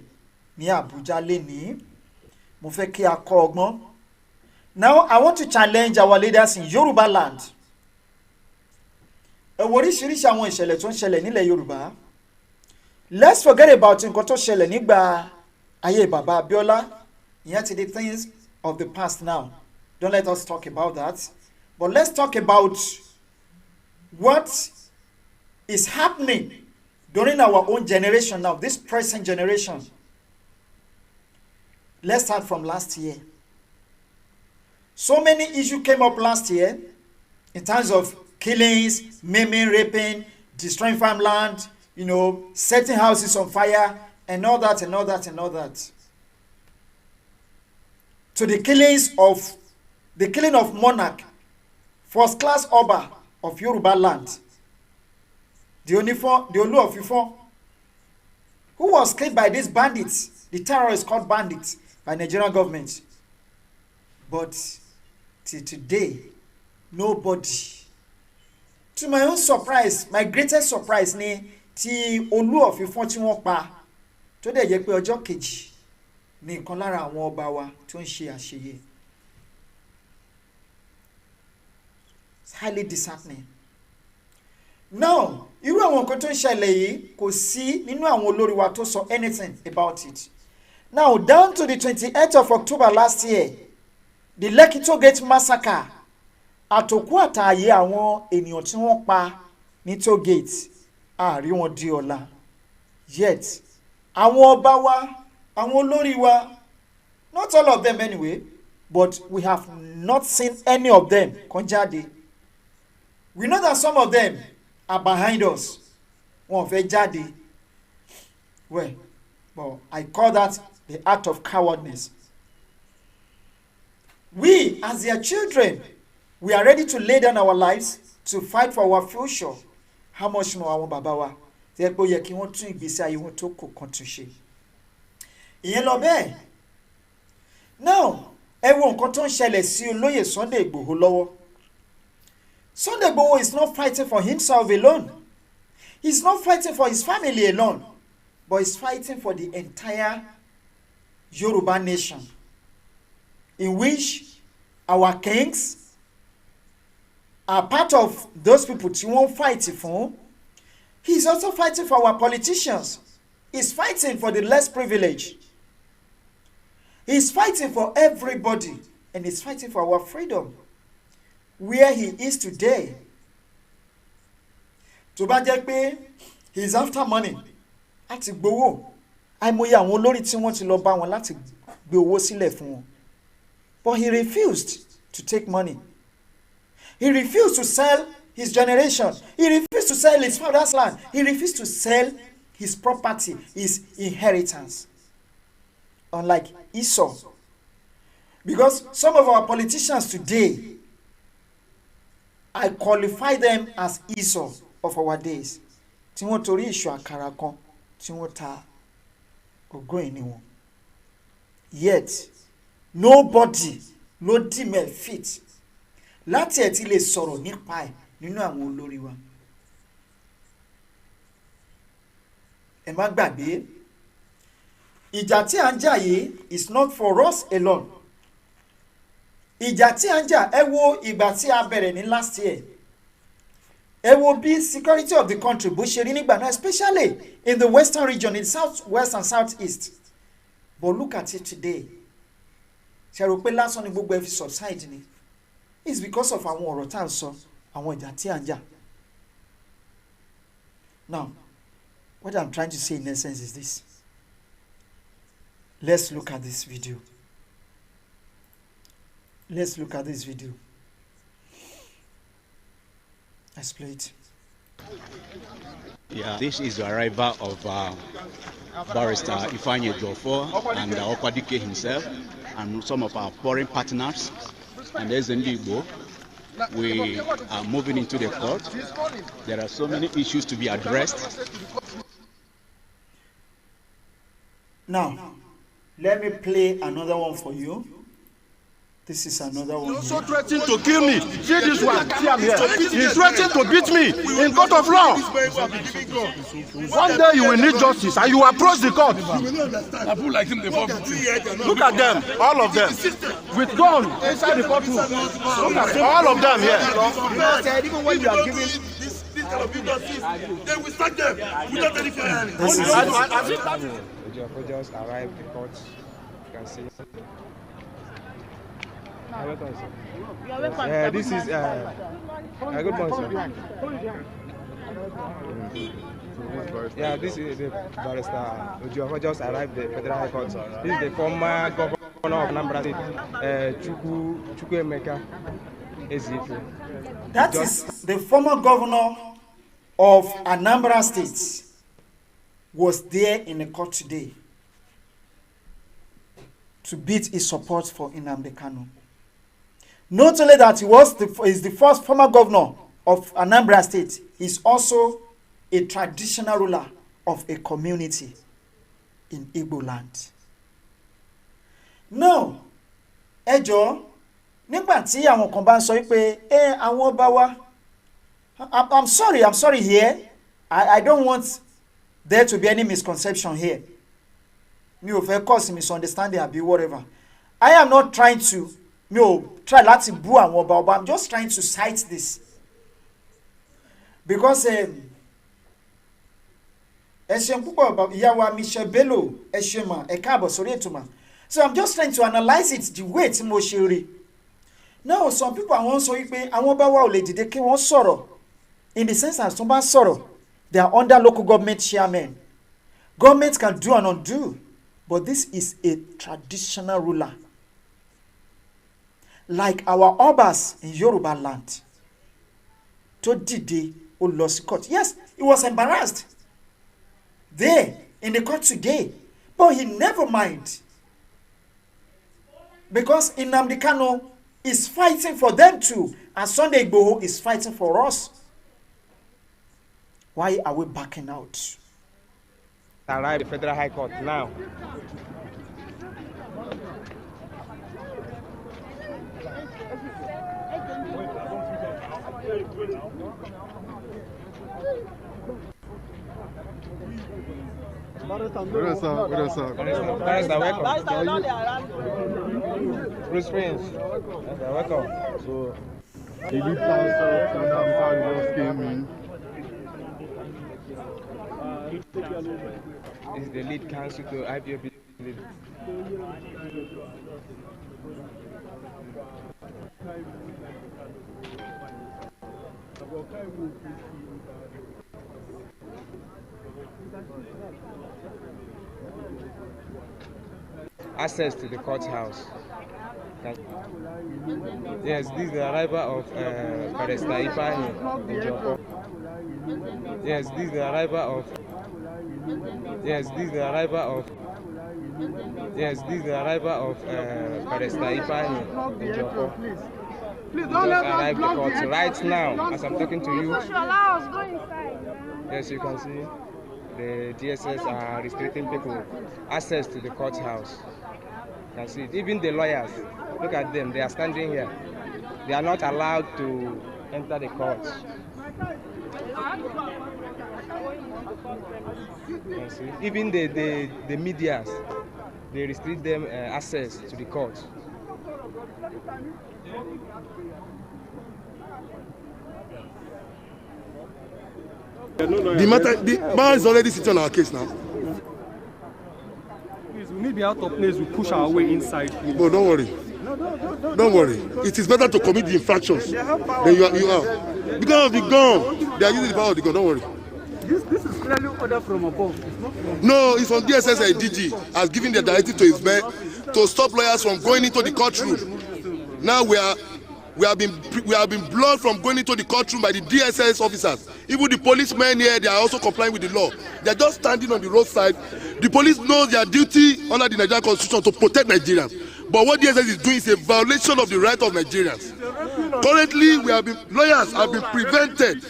ní Àbújá lénìí. Mo fẹ́ kí a kọ́ ọgbọ́n. Now, I want to challenge our leaders in Yoruba land. Ẹ wo oríṣiríṣi àwọn ìṣẹ̀lẹ̀ tó ń ṣẹlẹ̀ nílẹ̀ Yorùbá. Let's forget about nǹkan tó ṣẹlẹ̀ nígbà ayé Bàbá Abíọ́lá. Ìyẹn ti di things of the past now. Don't let us talk about that. But let's talk about what is happening during our own generation now, this present generation. Let's start from last year. So many issues came up last year in terms of killings, maiming, raping, destroying farmland, setting houses on fire, and all that, and all that, and all that. To the killing of monarch, first class Oba of Yoruba land, the Olu of Ifon, who was killed by these bandits, the terrorists called bandits by Nigerian government. But till today, nobody. To my own surprise, my greatest surprise ni ti Olu of Ifon tí wọ́n pa tó dẹ̀ jẹ́ pé ọjọ́ kejì ní ìkan lára àwọn ọba wa tó ń ṣe àṣeyẹ. It's highly disheartening. Now, irú àwọn nǹkan tó ń ṣẹlẹ̀ yìí kò sí nínú àwọn olórí wa tó sọ anything about it. Now, down to the 28th of October last year, the Lekki Toll Gate massacre, àtòkù àtààyè àwọn ènìyàn tí wọ́n pa ní Toll Gate, àárí wọn di ọ̀la. Yet, àwọn ọba wa, àwọn olórí wa, not all of them anyway, but we have not seen any of them kan jáde. We know that some of them are behind us. Wọ́n fẹ́ jáde. Well, but I call that the act of cowardness. We, as their children, we are ready to lay down our lives to fight for our future. How much more àwọn bàbá wa? Tí ẹ pé ó yẹ kí wọ́n tún ìgbésí ayé wọn tó kù kan tún ṣe. Ìyẹn lọ bẹ́ẹ̀. Now, ẹ wo nǹkan tó ń ṣẹlẹ̀ sí olóyè Sunday Igboho lọ́wọ́. Sunday Igboho is not fighting for himself alone. He's not fighting for his family alone, but he's fighting for the entire Yoruba nation, in which our kings are part of those people tí wọ́n fight for. He's also fighting for our politicians. He's fighting for the less privileged. He's fighting for everybody, and he's fighting for our freedom. Where he is today, tó bá jẹ́ pé he's after money, láti gbowó, àìmọye àwọn olórí tí wọ́n ti lọ bá wọn láti gbé owó sílẹ̀ fún wọn. But he refused to take money. He refused to sell his generation. He refused to sell his father's land. He refused to sell his property, his inheritance. Unlike Esau. Because some of our politicians today, I qualify them as Esau of our days. Tí wọ́n torí ìṣù àkàrà kan, tí wọ́n ta ògo ìní wọn. Yet, nobody ló dìmẹ̀ fit láti ẹ̀ ti lè sọ̀rọ̀ nípa ẹ̀ nínú àwọn olórí wa. Ẹ má gbàgbé, ìjà tí à ń jà yìí is not for us alone. Ìjà tí à ń jà, ẹ wo ìgbà tí a bẹ̀rẹ̀ ní last year. Ẹ wo bí security of the country bó ṣe rí nígbà náà, especially in the western region, in southwest and southeast. But look at it today. Ṣé rò pé lásán ni gbogbo ẹ fi subside ni? It's because of àwọn ọ̀rọ̀ tá à ń sọ, àwọn ìjà tí à ń jà. Now, what I'm trying to say in essence is this. Let's look at this video. Let's look at this video. Let's play it. Yeah, this is the arrival of Barrister Ifeanyi Ejiofor and Okwadike himself and some of our foreign partners. And there's Ndigbo. We are moving into the court. There are so many issues to be addressed. Now, let me play another one for you. This is another one. He also threatened to kill me. See this one. See, I'm here. He threatened to beat me in court of law. One day you will need justice and you approach the court. Look at them, all of them, with gun inside the courtroom. Look at them, all of them here. Even when you are giving this kind of justice, they will start them without any fire. We just arrived at the court. You can see. This is good morning, sir. Yeah, this is the barrister who just arrived at the Federal High Court. This is the former governor of Anambra State, Chukwuemeka Ezike. That is the former governor of Anambra State was there in the court today to bid his support for Nnamdi Kanu. Not only that he is the first former governor of Anambra State, he's also a traditional ruler of a community in Igbo land. Now, ẹjọ́ nígbà tí àwọn kan bá ń sọ pé àwọn ọba wa, I'm sorry here. I don't want there to be any misconception here. Mi ò fẹ́ cause misunderstanding àbí whatever. I am not trying to try láti bú àwọn ọba. I'm just trying to cite this. Because ẹ̀ṣẹ̀ púpọ̀ ìyá wa Michelle Bello ẹ̀ṣẹ̀ mà ẹ káàbọ̀ sórí ètò mà. So I'm just trying to analyze it the way tí mo ṣe rí. Now some people àwọn sọ wípé àwọn ọba wa ò lè dìde kí wọ́n sọ̀rọ̀. In the sense that tó bá sọ̀rọ̀, they are under local government chairmen. Government can do and undo, but this is a traditional ruler. Like our obas in Yoruba land. Tó dìde ó lọ sí court. Yes, he was embarrassed there in the court today, but he never mind. Because Nnamdi Kanu is fighting for them too, and Sunday Igboho is fighting for us. Why are we backing out? Arrived at the Federal High Court now. Barrister, welcome. Bruce Prince. Welcome. So, the lead counsel just came in. This is the lead counsel to IPOB. Access to the courthouse. Yes, this is the arrival of Barrister Ifeanyi Ejiofor. Yes, this is the arrival of. Yes, this is the arrival of. Yes, this is the arrival of Barrister Ifeanyi Ejiofor. Please don't let us arrive the court right now as I'm talking to you. Yes, you can see the DSS are restricting people access to the courthouse. You can see it. Even the lawyers, look at them, they are standing here. They are not allowed to enter the court. You can see. Even the medias, they restrict them access to the court. The man is already sitting on our case now. Please, we need to be out of place. We push our way inside. No, don't worry. Don't worry. It is better to commit the infractions than you are. Because of the gun, they are using the power of the gun. Don't worry. This is clearly order from above. It's not from. No, it's from DSS and DG has given the directive to his men to stop lawyers from going into the courtroom. Now we have been blocked from going into the courtroom by the DSS officers. Even the policemen here, they are also complying with the law. They are just standing on the roadside. The police knows their duty under the Nigerian Constitution to protect Nigerians. But what DSS is doing is a violation of the right of Nigerians. Currently, lawyers have been prevented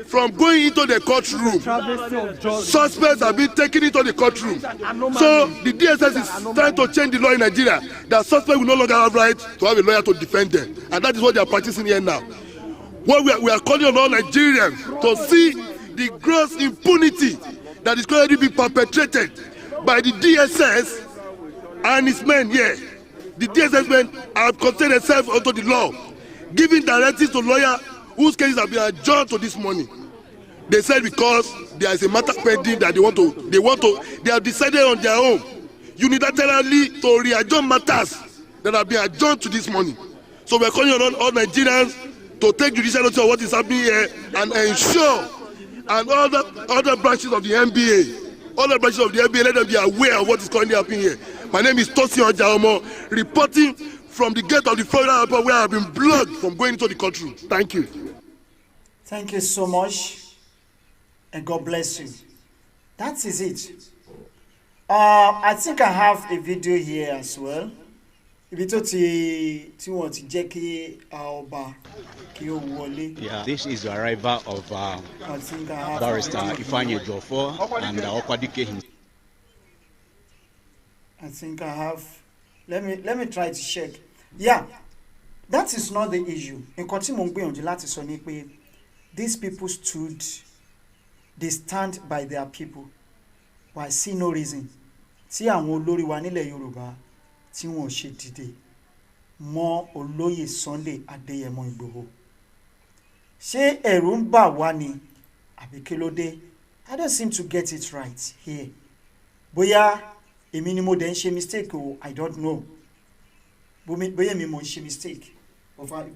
from going into the courtroom. Suspects have been taken into the courtroom. So the DSS is trying to change the law in Nigeria that suspects will no longer have right to have a lawyer to defend them. And that is what they are practicing here now. What we are calling on all Nigerians to see the gross impunity that is currently being perpetrated by the DSS and its men here. The DSS men have contained themselves under the law, giving directives to lawyers whose cases have been adjourned to this morning. They said because there is a matter pending that they have decided on their own unilaterally to re-adjourn matters that have been adjourned to this morning. So we are calling on all Nigerians to take judicial notice of what is happening here and ensure, and other branches of the NBA, let them be aware of what is currently happening here. My name is Tosin Ojaomo, reporting from the gate of the Florida airport where I have been blocked from going into the courtroom. Thank you. Thank you so much, and God bless you. That is it. I think I have a video here as well. Yeah, this is the arrival of Barrister Ile Ya and Okwadike himself. I think I have. Let me try to check. Yeah, that is not the issue. In these people they stand by their people. Well, I see no reason. Tí àwọn olórí wa nílẹ̀ Yorùbá tí wọ́n ṣe dìde mọ́ olóyè Sunday Adéyẹmọ Ìgbòho. Ṣé ẹ̀rù ń bà wá ni àbí kí ló dé? I don't seem to get it right here. Bóyá èmi ni mo dẹ̀ ń ṣe mistake o, I don't know. Bóyá èmi mo ń ṣe mistake.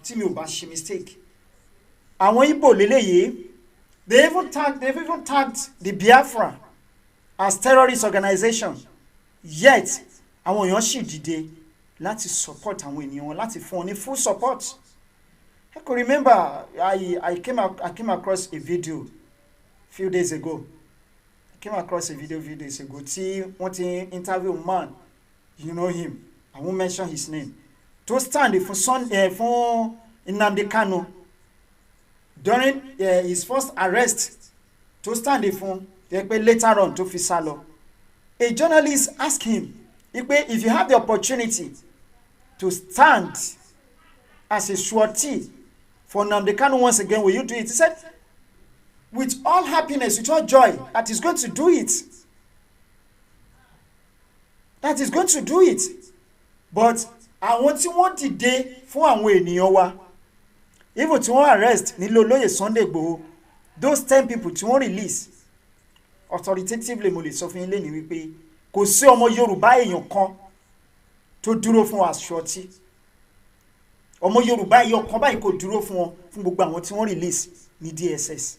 Tí mi ò bá ṣe mistake. Àwọn Igbo lélẹ́yìí, they've even tagged the Biafra as terrorist organization. Yet, àwọn èèyàn ṣì dìde láti support àwọn ènìyàn wọn, láti fún wọn ní full support. I could remember I came across a video a few days ago. Tí wọ́n ti interview a man, you know him, I won't mention his name, to stand for Nnamdi Kanu during his first arrest, to stand for later on to fi sálọ. A journalist asked him, if you have the opportunity to stand as a surety for Nnamdi Kanu once again, will you do it? He said, with all happiness, with all joy, that is going to do it. That is going to do it. But àwọn tí wọ́n dìde fún àwọn ènìyàn wa, even tí wọ́n arrest nílò olóyè Sunday Igboho, those 10 people tí wọ́n release, authoritatively mo lè sọ fún yín lẹ́ni wípé kò sí ọmọ Yorùbá èèyàn kan tó dúró fún aṣọ́tí. Ọmọ Yorùbá èèyàn kan báyìí kò dúró fún gbogbo àwọn tí wọ́n release ní DSS.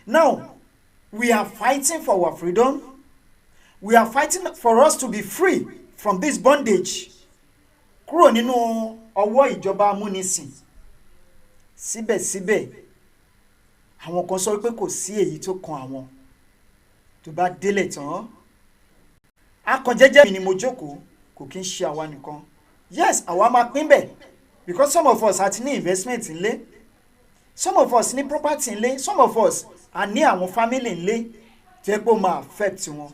Now, we are fighting for our freedom. We are fighting for us to be free from this bondage. Kúrò nínú ọwọ́ ìjọba amúnisìn. Síbẹ̀síbẹ̀, àwọn kan sọ pé kò sí èyí tó kan àwọn. Tó bá délé tán, akànjẹ́jẹ́ mi ni mo jókòó, kò kí ń ṣe àwa nìkan. Yes, àwa máa pín bẹ̀, because some of us àti ní investment ńlé, some of us ní property ńlé, some of us a ní àwọn family ńlé tí ó máa affect wọn.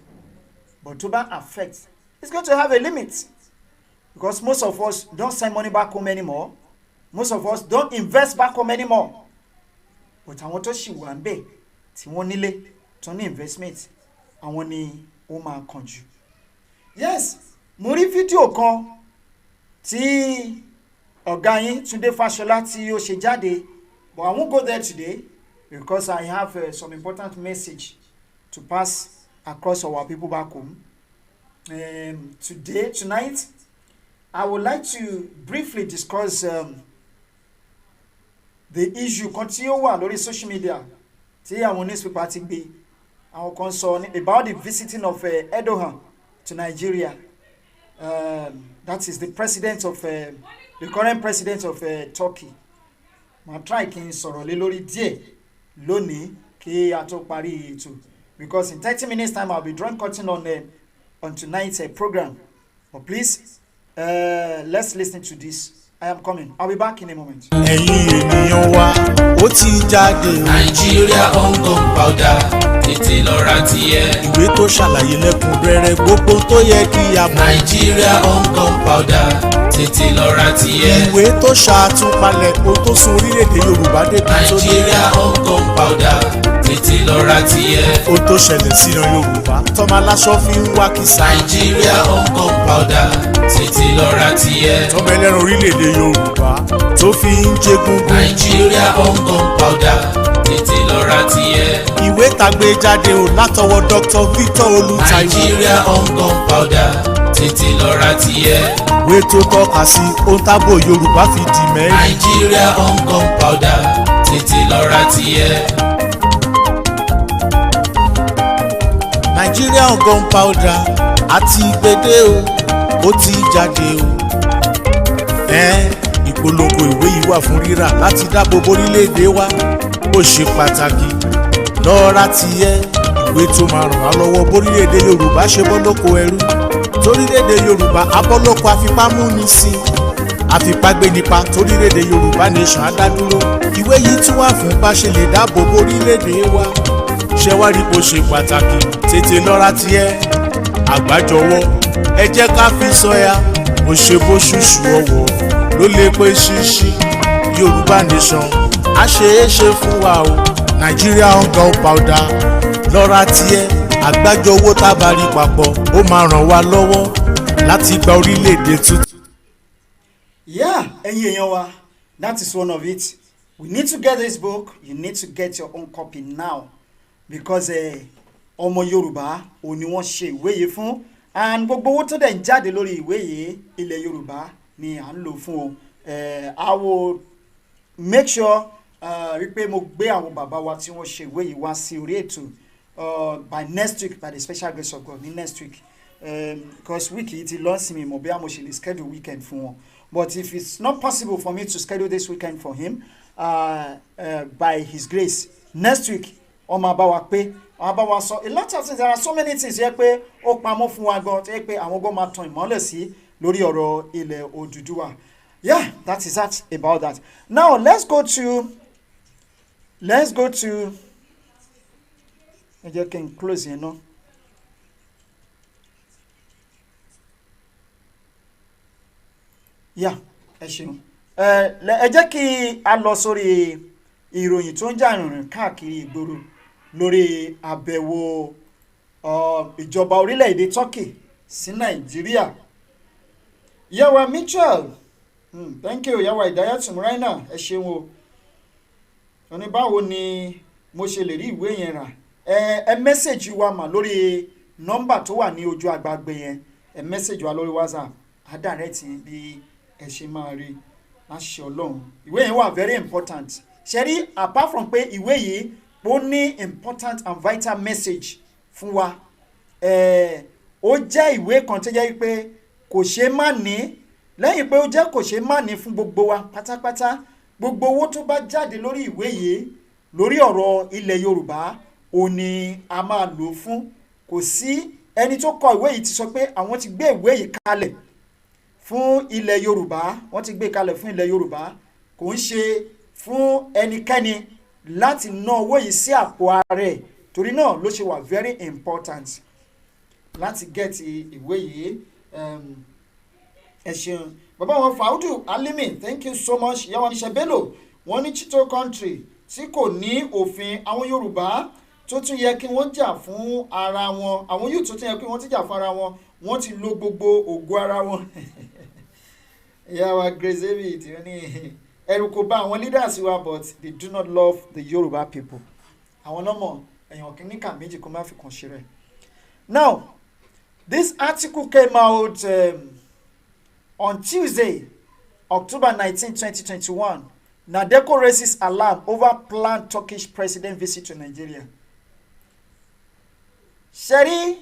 But tó bá affect, it's going to have a limit, because most of us don't send money back home anymore. Most of us don't invest back home anymore. But àwọn tó ṣì wà ńbẹ̀ tí wọ́n nílé tó ní investment, àwọn ni ó máa kàn jù. Yes, mo rí fídíò kan tí ọ̀gá yín Túndé Fáṣọlá tí ó ṣe jáde, but I won't go there today because I have some important message to pass across our people back home. Tonight, I would like to briefly discuss the issue kan tí ó wà lórí social media tí àwọn newspaper ti gbé. Àwọn kan sọ about the visiting of Erdogan to Nigeria. That is the president of the current president of Turkey. Màá try kí n sọ̀rọ̀ lé lórí díẹ̀ lónìí kí a tó parí ètò, because in 30 minutes time I'll be drawing curtain on tonight's program. But please, let's listen to this. I am coming. I'll be back in a moment. ẹ̀yin ènìyàn wa ó ti jáde. Nigeria on gunpowder tètè lọ ra tiẹ̀. ìwé tó ṣàlàyé lẹ́kùnrẹ́rẹ́ gbogbo tó yẹ kí a mọ̀. Nigeria on gunpowder tètè lọ ra tiẹ̀. ìwé tó ṣàtúpalẹ̀ ohun tó sún orílẹ̀-èdè Yorùbá débi tó dé. Nigeria on gunpowder tètè lọ ra tiẹ̀. ohun tó ṣẹlẹ̀ síran Yorùbá tọ́mọ aláṣọ fi ń wá kìsà. Nigeria on gunpowder tètè lọ ra tiẹ̀. tọ́mọ ẹlẹ́ran orílẹ̀-èdè Yorùbá tó fi ń jégún. Nigeria on gunpowder tètè lọ ra tiẹ̀. ìwé tàgbé jáde ò látọwọ́ Dr. Victor Olùtayọ. Nigeria on gunpowder tètè lọ ra tiẹ̀. ìwé tó tọ́ka sí ohun tábò Yorùbá fi di mẹ́rin. Nigeria on gunpowder tètè lọ ra tiẹ̀. Nigeria on gunpowder àti ìgbédè ó ti jáde o. ìpolongo ìwé yìí wà fún rírà láti dáàbò bo orílẹ̀-èdè wa ó ṣe pàtàkì lọ́ra tiẹ̀. ìwé tó máa ràn wá lọ́wọ́ bórílẹ̀-èdè Yorùbá ṣe bọ́ lóko ẹrú torílẹ̀-èdè Yorùbá abọ́lọ́kọ àfipámúnisìn àfipágbénipa torílẹ̀-èdè Yorùbá nation adádúró. ìwé yìí tún wà fún bá ṣe lè dáàbò bo orílẹ̀-èdè wa ṣé wá rí bó ṣe pàtàkì tètè lọ́ra tiẹ̀. àgbájọwọ́ ẹ jẹ́ ká fi sọ́yà mo ṣe bó ṣùṣù ọwọ́ ló lè pé ṣíṣí Yorùbá nation á ṣe é ṣe fún wa o. Nigeria on gunpowder lọ́ra tiẹ̀. àgbájọ owó tábàárí papọ̀ ó máa ràn wá lọ́wọ́ láti gba orílẹ̀-èdè tuntun. Yeah, ẹ̀yin èèyàn wa, that is one of it. We need to get this book. You need to get your own copy now, because ọmọ Yorùbá ò ní wọ́n ṣe ìwé yìí fún, and gbogbo owó tó dẹ̀ ń jáde lórí ìwé yìí ilẹ̀ Yorùbá ni à ń lò fún o. I will make sure wípé mo gbé àwọn bàbá wa tí wọ́n ṣe ìwé yìí wá sí orí ètò by next week, by the special grace of God ní next week, because week yìí ti lọ sí mi mọ̀ bí a mo ṣe lè schedule weekend fún wọn. But if it's not possible for me to schedule this weekend for him, by his grace, next week, ọmọ àbáwá pé àbáwá sọ a lot of things. There are so many things yẹ pé ó pamọ́ fún wa gan, yẹ pé àwọn gan máa tan ìmọ́lẹ̀ sí lórí ọ̀rọ̀ ilẹ̀ Odùduwà. Yeah, that is that about that. Now let's go to ẹ jẹ́ kí n close yẹn náà. Yeah, ẹ ṣeun. Ẹ jẹ́ kí a lọ sórí ìròyìn tó ń jà rìnrìn káàkiri ìgboro lórí àbẹ̀wò ìjọba orílẹ̀-èdè Turkey sí Nàìjíríà. Yawa Mitchell, thank you. Yawa Idayat Muraina, ẹ ṣeun o. Wọ́n ní báwo ni mo ṣe lè rí ìwé yẹn rà? Ẹ mẹ́sẹ̀jì wa mà lórí nọ́mbà tó wà ní ojú agbágbé yẹn. Ẹ mẹ́sẹ̀jì wa lórí WhatsApp. Á dàrẹ́tì bí ẹ ṣe máa rí láṣẹ Ọlọ́run. Ìwé yẹn wà very important. Ṣé rí, apart from pé ìwé yìí ó ní important and vital message fún wa, ó jẹ́ ìwé kan tó jẹ́ pé kò ṣe má ní, lẹ́yìn pé ó jẹ́ kò ṣe má ní fún gbogbo wa pátápátá. Gbogbo owó tó bá jáde lórí ìwé yìí lórí ọ̀rọ̀ ilẹ̀ Yorùbá ò ní a máa lò fún. Kò sí ẹni tó kọ ìwé yìí ti sọ pé àwọn ti gbé ìwé yìí kalẹ̀ fún ilẹ̀ Yorùbá, wọ́n ti gbé kalẹ̀ fún ilẹ̀ Yorùbá, kò ń ṣe fún ẹnikẹ́ni láti ná owó yìí sí àpò ara ẹ̀. Torí náà ló ṣe wà very important láti get ìwé yìí. Ẹ ṣeun bàbá wọn Faudu Alimi, thank you so much. Ìyá wọn ní Ṣẹ̀bẹ́lò, wọ́n ní Chito country tí kò ní òfin, àwọn Yorùbá tó tún yẹ kí wọ́n jà fún ara wọn, àwọn yóò tó tún yẹ kí wọ́n ti jà fún ara wọn, wọ́n ti lo gbogbo ògo ara wọn. Ìyá wa Grace David ní ẹ̀rù kò bá àwọn leaders wa, but they do not love the Yoruba people. Àwọn lọ́mọ èèyàn kìíní kà méjì kó má fi kàn ṣe rẹ̀. Now, this article came out on Tuesday, October 19, 2021. Nadeko raises alarm over planned Turkish president visit to Nigeria. Sherry,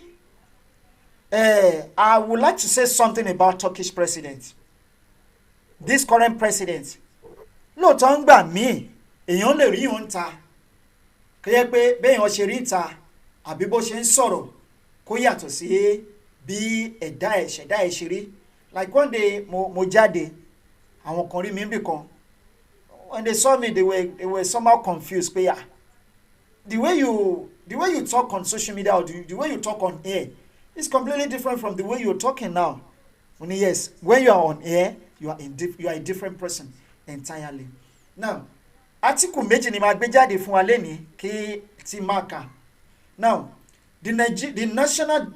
I would like to say something about Turkish president. this current president lóòótọ́ ń gbà míì èèyàn lè rí òun ta kí yẹ pé béèyàn ṣe rí ta àbí bó ṣe ń sọ̀rọ̀ kó yàtọ̀ sí bí ṣẹ̀dá ẹ̀ ṣe rí. Like one day mo jáde àwọn kan rí mi níbì kan, when they saw me they were somehow confused pé the way you talk on social media or the way you talk on air is completely different from the way you're talking now. Yes, when you are on air you are a different person entirely. Now article méjì ni màá gbé jáde fún wa lẹ́ni kí ti máa kà. Now the National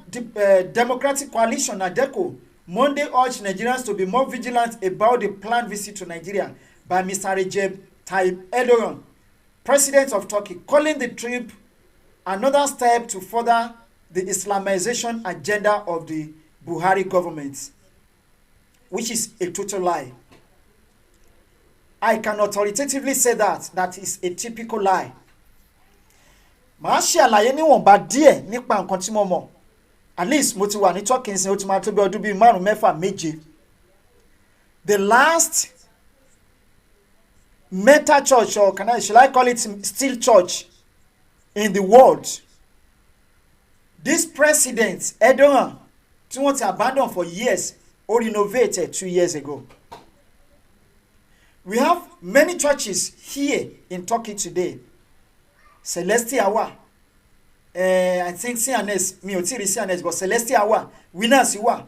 Democratic Coalition (NADECO) Monday urged Nigerians to be more vigilant about the planned visit to Nigeria by Mr. Recep Tayyip Erdogan, President of Turkey, calling the trip another step to further the Islamization agenda of the Buhari government, which is a total lie. I can authoritatively say that is a typical lie. Màá ṣe àlàyé níwọ̀nba díẹ̀ nípa nǹkan tí mo mọ̀. At least mo ti wà ní Turkey ó ti máa tó bí ọdún bíi 5-6 The last meta church, or should I call it still church, in the world, this president Erdogan tí wọ́n ti abandon for years or renovated 2 years ago. We have many churches here in Turkey today. Celestial wà, I think CNS, mi ò tí rí CNS, but Celestial wà, Winners wà,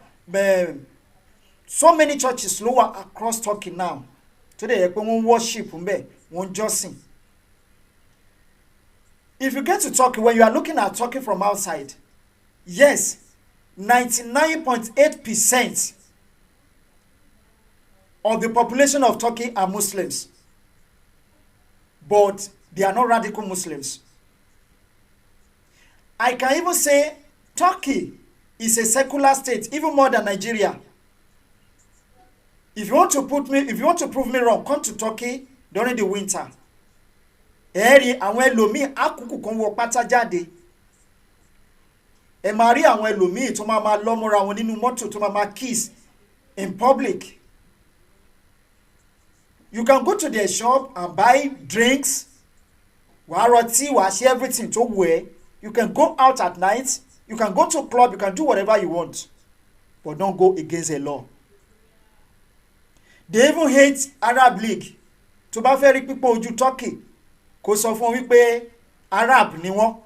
so many churches ló wà across Turkey now. Today pé wọ́n worship ńbẹ̀, wọ́n jọ́sìn. If you get to Turkey, when you are looking at Turkey from outside, yes, 99.8% of the population of Turkey are Muslims, but they are not radical Muslims. I can even say Turkey is a secular state, even more than Nigeria. If you want to prove me wrong, come to Turkey during the winter. Eri àwọn ẹlòmíì àkùkù kan wọ pátá jáde. Ẹ máa rí àwọn ẹlòmíì tó máa lọ́mọ́ra wọn nínú mọ́tò tó máa kiss in public. You can go to their shop and buy drinks. Wàá rọtí, wàá ṣe everything tó wù ẹ́. You can go out at night. You can go to a club. You can do whatever you want. But don't go against the law. They even hate Arab League. Tó bá fẹ́ rí pípọ̀ ojú Turkey, kò sọ fún wípé Arab ni wọ́n.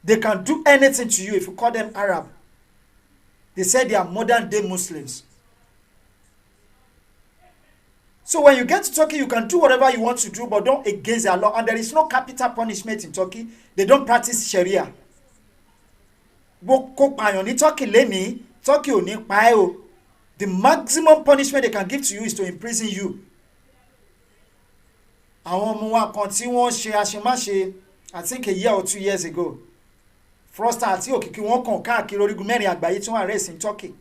They can do anything to you if you call them Arab. They say they are modern day Muslims. So when you get to Turkey, you can do whatever you want to do, but don't against their law. And there is no capital punishment in Turkey. They don't practice Sharia. Kó pààyàn ní Turkey lẹ́ni, Turkey ò ní pa ẹ́ o. The maximum punishment they can give to you is to imprison you. Àwọn ọmọ wa kan tí wọ́n ṣe àṣemáṣe, I think a year or 2 years ago, Froster àti Òkìkí wọ́n kàn káàkiri orígun mẹ́rin àgbáyé tí wọ́n arrest in Turkey.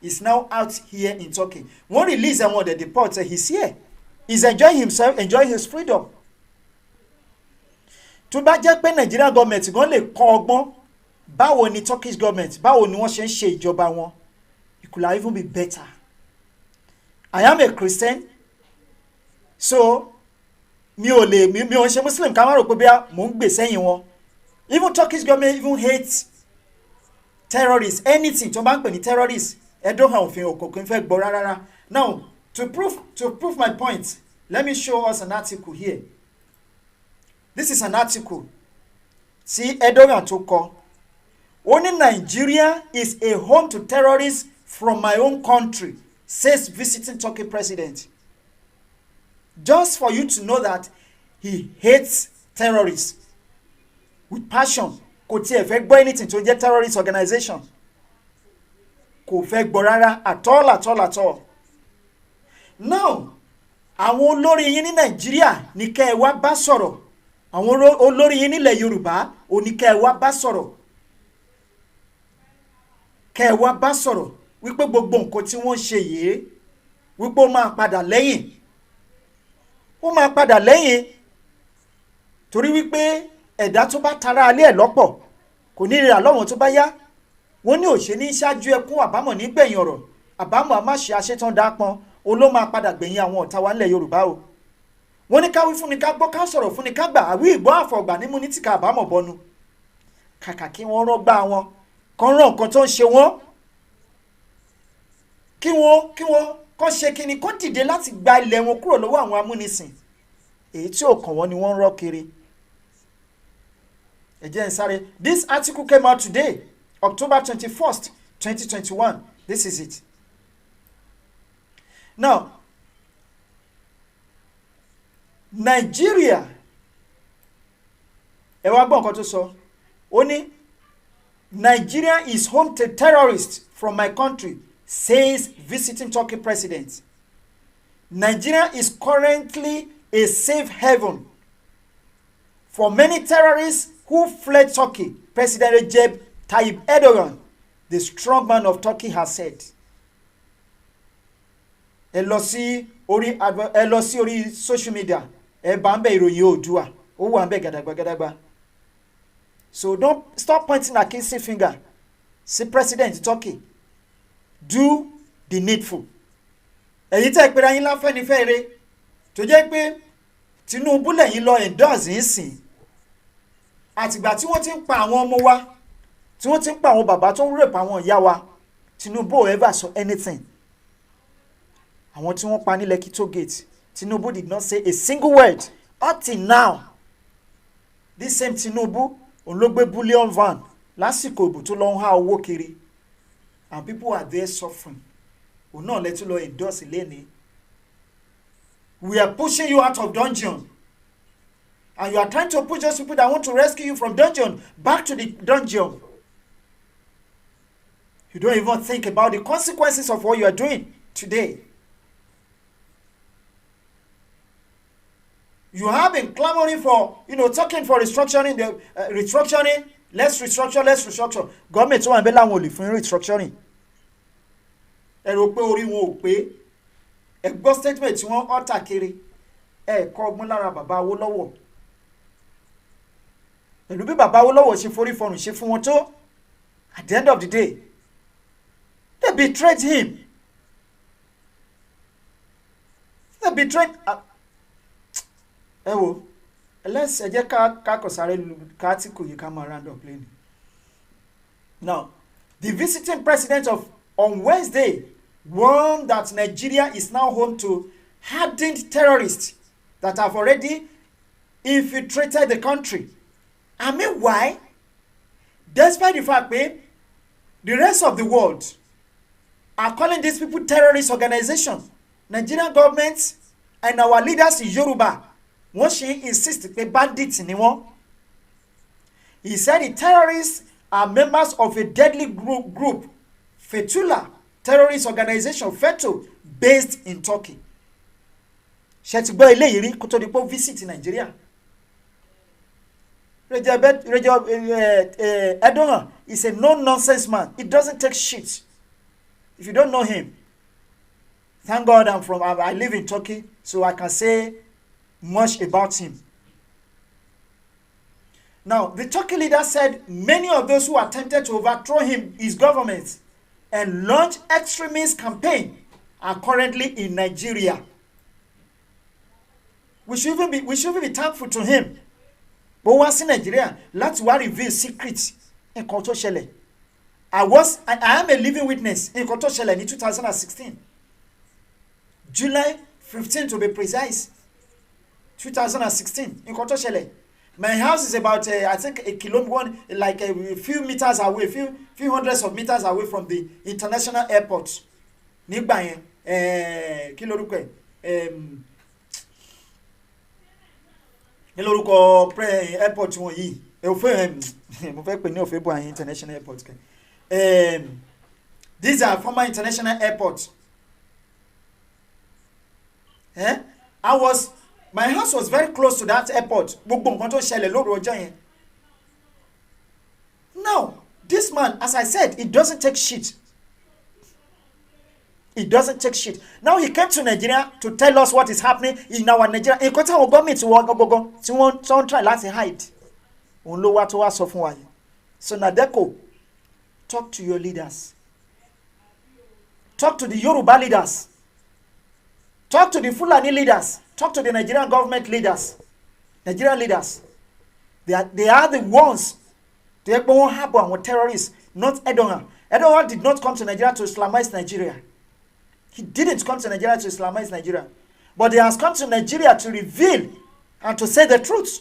He's now out here in Turkey. One release and one the deport, he's here. He's enjoying himself, enjoying his freedom. Tó bá jẹ́ pé Nigerian government gan lè kọ́ ọgbọ́n báwo ni Turkish government, báwo ni wọ́n ṣe ń ṣe ìjọba wọn, it could even be better. I am a Christian, so mi ò ṣe Muslim ká má rò pé bí mò ń gbè sẹ́yìn wọn. Even Turkish government even hates terrorists, anything tó bá ń pè ní terrorists. Now, to prove my point, let me show us an article here. This is an article. See, Erdogan tó kọ. Only Nigeria is a home to terrorists from my own country, says visiting Turkey president. Just for you to know that he hates terrorists with passion. Kò tiẹ̀ fẹ́ gbọ́ anything tó jẹ́ terrorist organization. Kò fẹ́ gbọ́ rárá at all. Now, àwọn olórí yín ní Nàìjíríà ní kẹ́ ẹ wá bá sọ̀rọ̀. Àwọn olórí yín nílẹ̀ Yorùbá ò ní kẹ́ ẹ wá bá sọ̀rọ̀. Kẹ́ ẹ wá bá sọ̀rọ̀ wípé gbogbo nǹkan tí wọ́n ṣe yìí wípé ó máa padà lẹ́yìn. Ó máa padà lẹ́yìn torí wípé ẹ̀dá tó bá tara alẹ́ ẹ̀ lọ́pọ̀ kò ní rírà lọ́wọ́n tó bá yá. Wọ́n ní òṣè ní ṣáájú ẹkún àbámọ̀ nígbẹ̀yìn ọ̀rọ̀. àbámọ̀ àmáṣe àṣetán dápọn oló máa padà gbẹ̀yìn àwọn ọ̀tá wa nílẹ̀ Yorùbá o. wọ́n ní ká wí fún ni ká gbọ́ ká sọ̀rọ̀ fún ni ká gbà àwí ìgbọ́ àfọ̀gbà nímú ní tìka àbámọ̀ bọnu. kàkà kí wọ́n rọ́gbà wọn kán rán nǹkan tó ń ṣe wọ́n kí wọ́n kán ṣe kíni kán dìde láti gba ilẹ̀ wọn kúrò lọ́wọ́ àwọn amúnisìn èyí tí ò kàn wọ́n ni wọ́n ń rọ́ kiri. ẹ jẹ́ n sáré. This article came out today, October 21st, 2021. This is it. Now, Nigeria, ẹ wá gbọ́ nǹkan tó sọ. Ó ní Nigeria is home to terrorists from my country, says visiting Turkey president. Nigeria is currently a safe haven for many terrorists who fled Turkey, President Recep Tayyip Erdogan, the strongman of Turkey, has said. Ẹ lọ sí orí social media, ẹ bá ń bẹ ìròyìn Oòduà, ó wà ń bẹ gàdàgbà. So don't stop pointing accusing finger. Sí President Turkey, do the needful. Èyí tẹ́ pé ayín láfẹ́nifẹ́re tó jẹ́ pé Tinubu lẹ́yìn lọ endorse yín sìn. Àtìgbà tí wọ́n ti ń pa àwọn ọmọ wa, tí wọ́n ti ń pa àwọn bàbá tó ń rape àwọn ìyá wa, Tinubu ò ever saw anything. Àwọn tí wọ́n pa ní Lekki toll gate, Tinubu did not say a single word up till now. This same Tinubu òun ló gbé bullion van lásìkò ìbò tó lọ ń há owó kiri, and people are there suffering. Òun náà lẹ́tún lọ endorse lẹ́ni. We are pushing you out of dungeon. And you are trying to push those people that want to rescue you from dungeon back to the dungeon. You don't even think about the consequences of what you are doing today. You have been clamoring for, talking for restructuring, restructuring, let's restructure. Government tó wà níbẹ̀ láwọn ò lè fún restructuring. Ẹ rò pé orí wọn ò pé. Ẹ gbọ́ statement tí wọ́n ọ̀tà kiri. Ẹ kọ́ ọgbọ́n lára bàbá Awólọ́wọ̀. Pẹ̀lú bí bàbá Awólọ́wọ̀ ṣe forí fọrùn ṣe fún wọn tó, at the end of the day, they betrayed him. They betrayed. Ẹ wo, ẹ jẹ́ ká kọ̀ sáré ká tí kò yẹ ká máa round up lẹ́nu. Now, the visiting president on Wednesday warned that Nigeria is now home to hardened terrorists that have already infiltrated the country. I mean, why? Despite the fact that the rest of the world are calling these people terrorist organizations, Nigerian government and our leaders in Yoruba, wọ́n ṣe insist pé bandits ni wọ́n. He said the terrorists are members of a deadly group, Fethullah terrorist organization, FETO, based in Turkey. Ṣé ti gbọ́ eléyìí rí kó tó di pé visit Nigeria? Erdogan is a no-nonsense man. He doesn't take shit. If you don't know him, thank God I live in Turkey, so I can say much about him. Now, the Turkey leader said many of those who attempted to overthrow his government and launch extremist campaign are currently in Nigeria. We should even be thankful to him. But once in Nigeria, let's reveal secrets in nǹkan tó ṣẹlẹ̀. I am a living witness in nǹkan tó ṣẹlẹ̀ ní 2016. July 15 to be precise. 2016 nǹkan tó ṣẹlẹ̀. My house is about I think a kilometer, like a few meters away, few hundreds of meters away from the international airport. Nígbà yẹn kí lorúkọ ẹ̀ ní lórúkọ airport wọn yìí mo fẹ́ pè ní Ofebo international airport. These are former international airports. My house was very close to that airport. Gbogbo nǹkan tó ṣẹlẹ̀ lóru ọjọ́ yẹn. Now, this man, as I said, he doesn't take shit. He doesn't take shit. Now he came to Nigeria to tell us what is happening in our Nigeria. Nǹkan tí àwọn gọ́ọ̀mẹ̀ntì wọ́n gbogbo tí wọ́n try láti hide. Òun ló wá tó wá sọ fún wa yìí. So Nadeko, talk to your leaders. talk to the Yoruba leaders, talk to the Fulani leaders, talk to the Nigerian government leaders, Nigerian leaders. They are the ones. They are terrorists, not Erdogan. Erdogan did not come to Nigeria to Islamize Nigeria. He didn't come to Nigeria to Islamize Nigeria. But he has come to Nigeria to reveal and to say the truth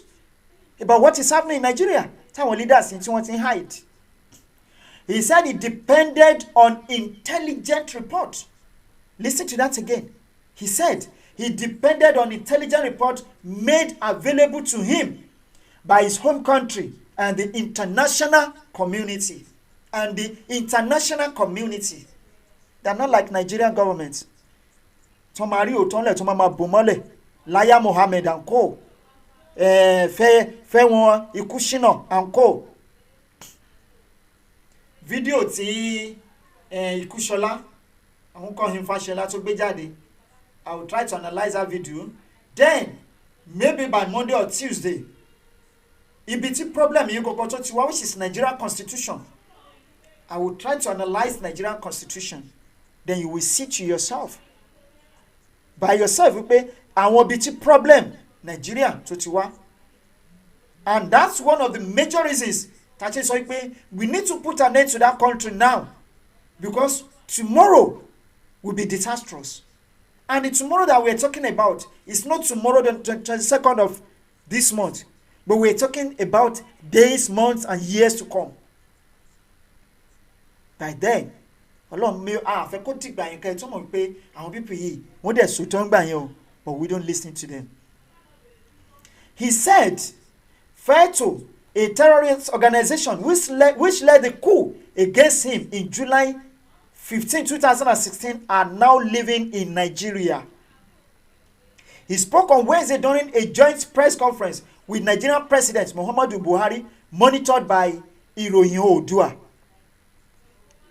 about what is happening in Nigeria. Our leaders want to hide. He said it depended on intelligent report. Listen to that again. He said he depended on intelligent report made available to him by his home country and the international community. And the international community. They are not like Nigerian government. Tomari Otonle, Tomama Bomole, Laya Mohammed and co. Fewon Ikushino and co. Video ti Ikushola, I won't call him Fashola to be jadi. I will try to analyze that video. Then, maybe by Monday or Tuesday, IBT problem you go to Tiwa, which is Nigerian constitution. I will try to analyze Nigerian constitution. Then you will see to yourself. By yourself, you pay our BT problem, Nigeria to Tiwa. And that's one of the major reasons that is why we need to put an end to that country now. Because tomorrow will be disastrous. And the tomorrow that we're talking about is not tomorrow, the 22nd of this month. But we're talking about days, months, and years to come. By then, fẹ́ kó ti gbà yín kẹ́ tó mọ̀ pé àwọn people yìí wọ́n dẹ̀ sòtọ́ ń gbà yín o, but we don't listen to them. He said, FETO, a terrorist organization which led the coup against him in July 15, 2016, are now living in Nigeria. He spoke on Wednesday during a joint press conference with Nigerian President Muhammadu Buhari, monitored by Iroyin Oodua.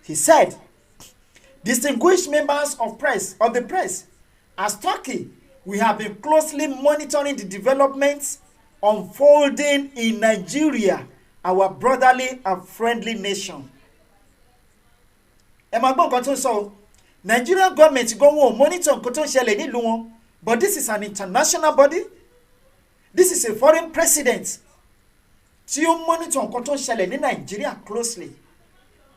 He said, distinguished members of the press, as Turkey, we have been closely monitoring the developments unfolding in Nigeria, our brotherly and friendly nation. Nigerian government go monitor nǹkan tó ń ṣẹlẹ̀ nílùú wọn, but this is an international body. This is a foreign president. Tí ó monitor nǹkan tó ń ṣẹlẹ̀ ní Nigeria closely.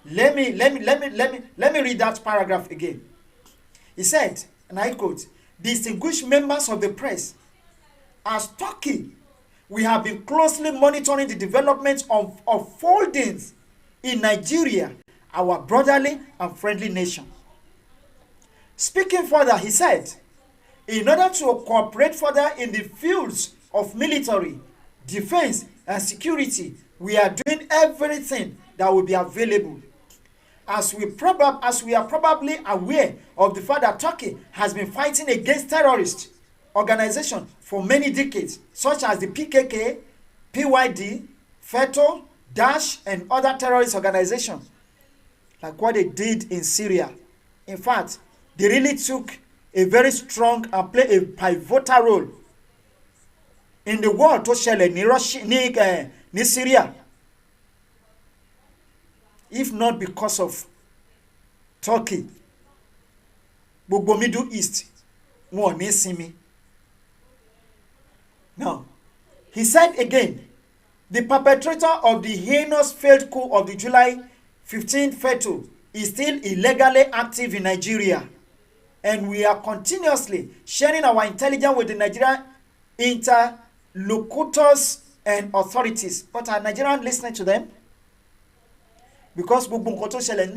Let me read that paragraph again. He said, and I quote, distinguished members of the press, as Turkey, we have been closely monitoring the development of foldings in Nigeria, our brotherly and friendly nation. Speaking further, he said, in order to cooperate further in the fields of military, defense, and security, we are doing everything that will be available. As we are probably aware of the fact that Turkey has been fighting against terrorist organizations for many decades, such as the PKK, PYD, FETO, Daesh, and other terrorist organizations, like what they did in Syria. In fact, they really took a very strong and played a pivotal role in the war to ṣẹlẹ̀ ní Syria. If not because of Turkey, gbogbo Middle East wọn ní sinmi. Now, he said again, the perpetrator of the heinous failed coup of the July 15 FETO is still illegally active in Nigeria, and we are continuously sharing our intelligence with the Nigerian interlocutors and authorities. But are Nigerians listening to them? Because gbogbo nǹkan tó ṣẹlẹ̀ ní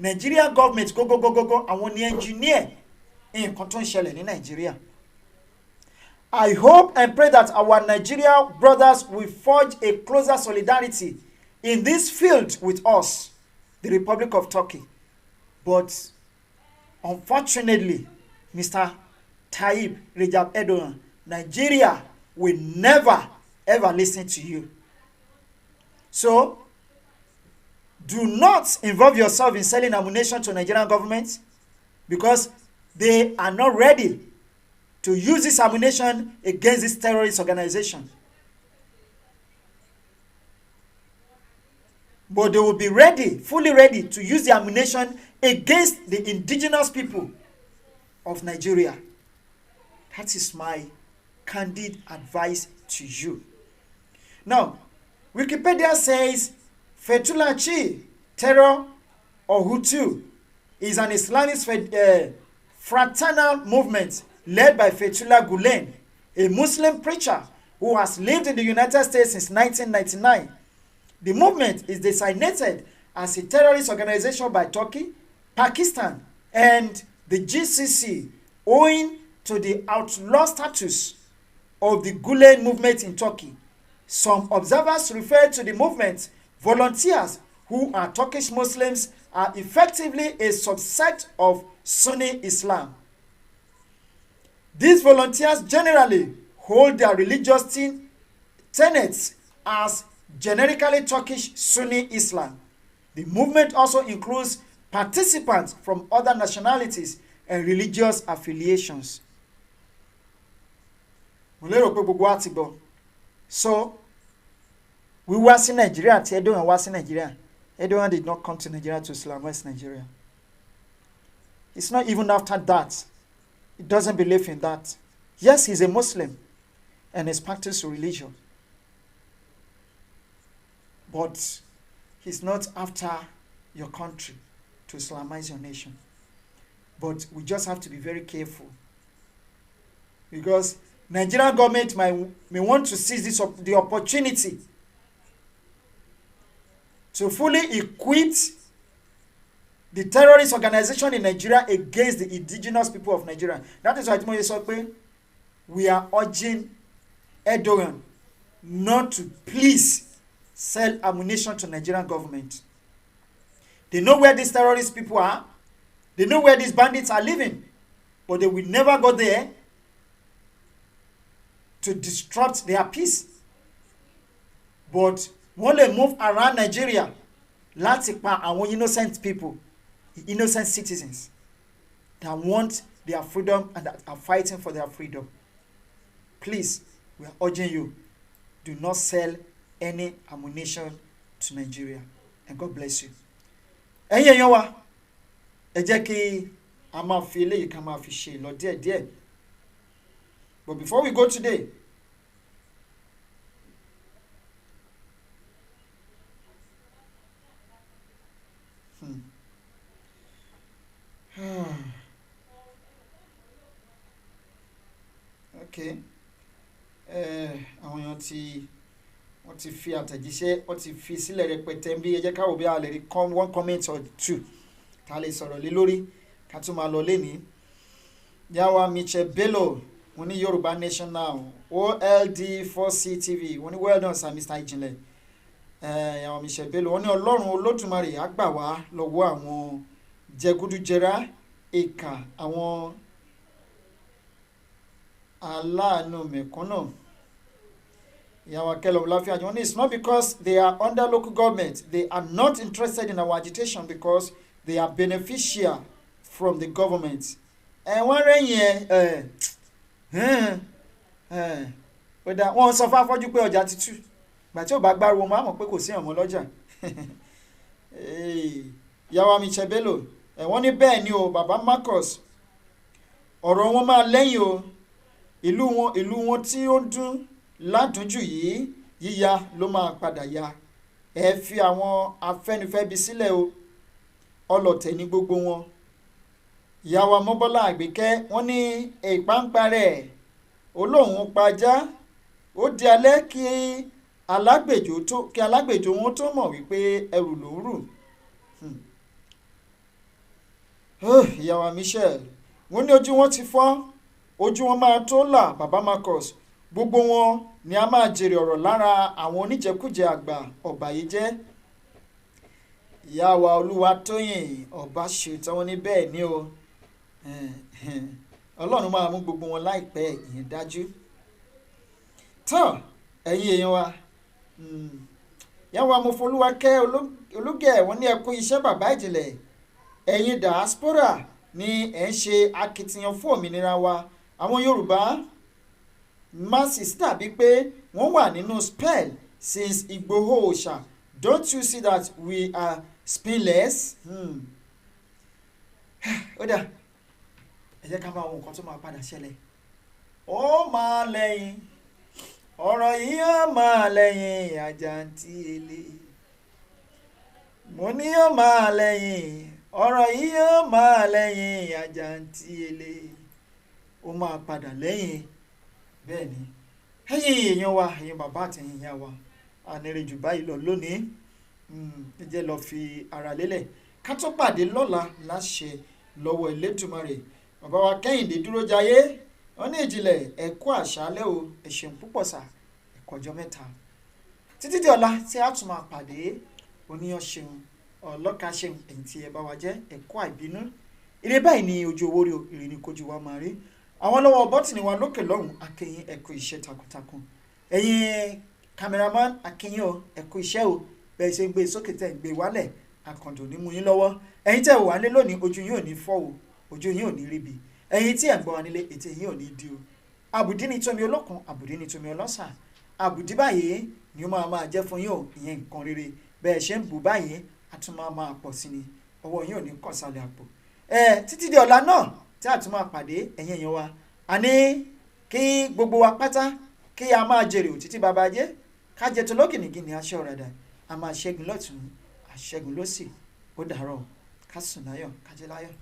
Nigeria government go àwọn ni engineer nǹkan tó ń ṣẹlẹ̀ ní Nigeria. I hope and pray that our Nigerian brothers will forge a closer solidarity in this field with us, the Republic of Turkey. But unfortunately, Mr. Tayyip Recep Erdogan, Nigeria will never ever listen to you. So, do not involve yourself in selling ammunition to Nigerian government, because they are not ready to use this ammunition against this terrorist organization. but they will be ready, fully ready to use the ammunition against the indigenous people of Nigeria. That is my candid advice to you. Now, Wikipedia says Fethullah Terror or Hutu is an Islamist fraternal movement led by Fethullah Gulen, a Muslim preacher who has lived in the United States since 1999. The movement is designated as a terrorist organization by Turkey, Pakistan, and the GCC, owing to the outlaw status of the Gulen movement in Turkey. Some observers refer to the movement volunteers who are Turkish Muslims are effectively a subset of Sunni Islam. These volunteers generally hold their religious tenets as generically Turkish Sunni Islam. The movement also includes participants from other nationalities and religious affiliations. So, we was in Nigeria, Edouard was in Nigeria. Edouard did not come to Nigeria to Islamize Nigeria. It's not even after that. He doesn't believe in that. Yes, he's a Muslim and he's practiced religion. But he's not after your country to Islamize your nation. But we just have to be very careful. Because Nigerian government may want to seize the opportunity to fully equip the terrorist organization in Nigeria against the indigenous people of Nigeria. That is why we are urging Erdogan not to please sell ammunition to Nigerian government. They know where these terrorist people are. They know where these bandits are living. But they will never go there to disrupt their peace. But when they move around Nigeria, láti pa àwọn innocent people, innocent citizens that want their freedom and that are fighting for their freedom. Please, we are urging you, do not sell any ammunition to Nigeria. And God bless you. Ẹ̀yin èèyàn wa, ẹ jẹ́ kí a máa fi eléyìí ká máa fi ṣe lọ díẹ̀díẹ̀. But before we go today, okay, àwọn èèyàn wọ́n ti fi àtẹ̀jíṣẹ́ wọ́n ti fi sílẹ̀ rẹpẹtẹ bí ẹ jẹ́ ká wò bí a lè rí one comment or two tá a lè sọ̀rọ̀ lé lórí ká tún máa lọ lénìí. Yàwá Michelle Bello wọ́n ní Yorùbá Nation Now OLD4CTV wọ́n ní well done sir Mr. Ìjìnlẹ̀. Yàwá Michelle Bello wọ́n ní Ọlọ́run Olódùmarè á gbà wá lọ́wọ́ àwọn jẹgúdújẹrá ìkà àwọn aláàánú mẹ̀kúnnù. Yàwá Kẹ́lọ̀ Láfíàjì wọ́n ní it's not because they are under local government, they are not interested in our agitation because they are beneficial from the government. Wọ́n rẹ̀yìn wọ́n sọ fún afọ́jú pé ọjà ti tú gbà tí ò bá gbárùn wọn mọ̀ pé kò sí ọmọ lọ́jà. Yàwá Michelle Bello wọ́n ní bẹ́ẹ̀ ni o bàbá Marcus ọ̀rọ̀ wọn máa lẹ́yìn o ìlú wọn tí ó ń dún ládùnjù yìí yíya ló máa padà ya. Ẹ fi àwọn Afẹ́nifẹ́bi sílẹ̀ o ọlọ̀tẹ̀ ní gbogbo wọn. Ìyàwó Mọ́bọ́lá Àgbékẹ́ wọ́n ní ìpáǹparẹ̀ olóhùn pajá ó di alẹ́ kí alágbèjò wọn tó mọ̀ wípé ẹrù ló ń rù. Ìyàwó Michelle wọ́n ní ojú wọn ti fọ́ ojú wọn máa tó là bàbá Marcus gbogbo wọn ni a máa jèrè ọ̀rọ̀ lára àwọn oníjẹkújẹ àgbà ọ̀bàyéjẹ́. Ìyàwó Olúwatóyìn Ọbáṣetán wọ́n ní bẹ́ẹ̀ ni o Ọlọ́run máa mú gbogbo wọn láìpẹ́ ìyẹn dájú. Tán ẹ̀yin èèyàn wa Yàwó Amọ̀fọlúwakẹ́ Olúgẹ̀ wọ́n ní ẹ kú iṣẹ́ bàbá Ìjìnlẹ̀ ẹ̀yin diaspora ni ẹ̀ ń ṣe akitiyan fún òmìnira wa. Àwọn Yorùbá masses dàbí pé wọ́n wà nínú spell since Ìgbòho Òòṣà Don't you see that we are spinless? Ó dà ẹ jẹ́ ká máa wo nǹkan tó máa padà ṣẹlẹ̀. Ó máa lẹ́yìn ọ̀rọ̀ yìí ó máa lẹ́yìn àjàǹtí ele. Mo ní ó máa lẹ́yìn ọ̀rọ̀ yìí ó máa lẹ́yìn àjàǹtí ele. Ó máa padà lẹ́yìn bẹ́ẹ̀ ni. Ẹ̀yin èèyàn wa, ẹ̀yin bàbá àti ẹ̀yin ìyá wa, ànírìn jù báyìí lọ lónìí. Ẹ jẹ́ lọ fi ara lélẹ̀ ká tó pàdé lọ́la láṣẹ lọ́wọ́ Elédùmarè. Bàbá wa Kẹ́hìndé Dúrójayé wọ́n ní ìjìnlẹ̀ ẹ kú àṣálẹ́ o, ẹ ṣeun púpọ̀ sà, ẹ kú ọjọ́ mẹ́ta. Títí di ọ̀la tí a tún máa pàdé, oníyan ṣeun ọlọ́ka ṣeun, ẹ̀yin tí ẹ bá wa jẹ́ ẹ kú àìbínú. Ire báyìí ni ojú owó rí o, ire ni kojú wa máa rí. Àwọn lọ́wọ́ bọ́tìnì wa lókè lọ́hùn akẹ́yìn ẹ kú iṣẹ́ takuntakun. Ẹ̀yin cameraman akẹ́yìn o, ẹ kú iṣẹ́ o, bẹ́ẹ̀ ṣe ń gbé sókè tẹ̀ ń gbé wálẹ̀ àkàndò ní mú yín lọ́wọ́. Ẹ̀yin tẹ́ wà nílé lónìí ojú yín ò ní fọ́ o, ojú yín ò ní ríbi. Ẹ̀yin tí ẹ̀ ń gbọ́ wa nílé ètè yín ò ní di o. Àbùdí ni tómi olókun, àbùdí ni tómi ọlọ́sà. Àbùdí báyìí ni ó máa jẹ́ fún yín o, ìyẹn nǹkan rere. Bẹ́ẹ̀ ṣe ń bù báyìí a tún máa pọ̀ sí ni, ọwọ́ yín ò ní kàn sálẹ̀ àpò. Títí di ọ̀la náà tí a tún máa pàdé ẹ̀yin èèyàn wa, a ní kí gbogbo wa pátá kí a máa jèrè òtítí bàbá jẹ́ ká jẹ tó lógìnìgìnì aṣọ ọ̀rẹ́dà, a máa ṣẹ́gun lọ́tún àṣẹ́gun lósì. Ó dàárọ̀ ká sùn láyọ̀ ká jẹ́ láyọ̀.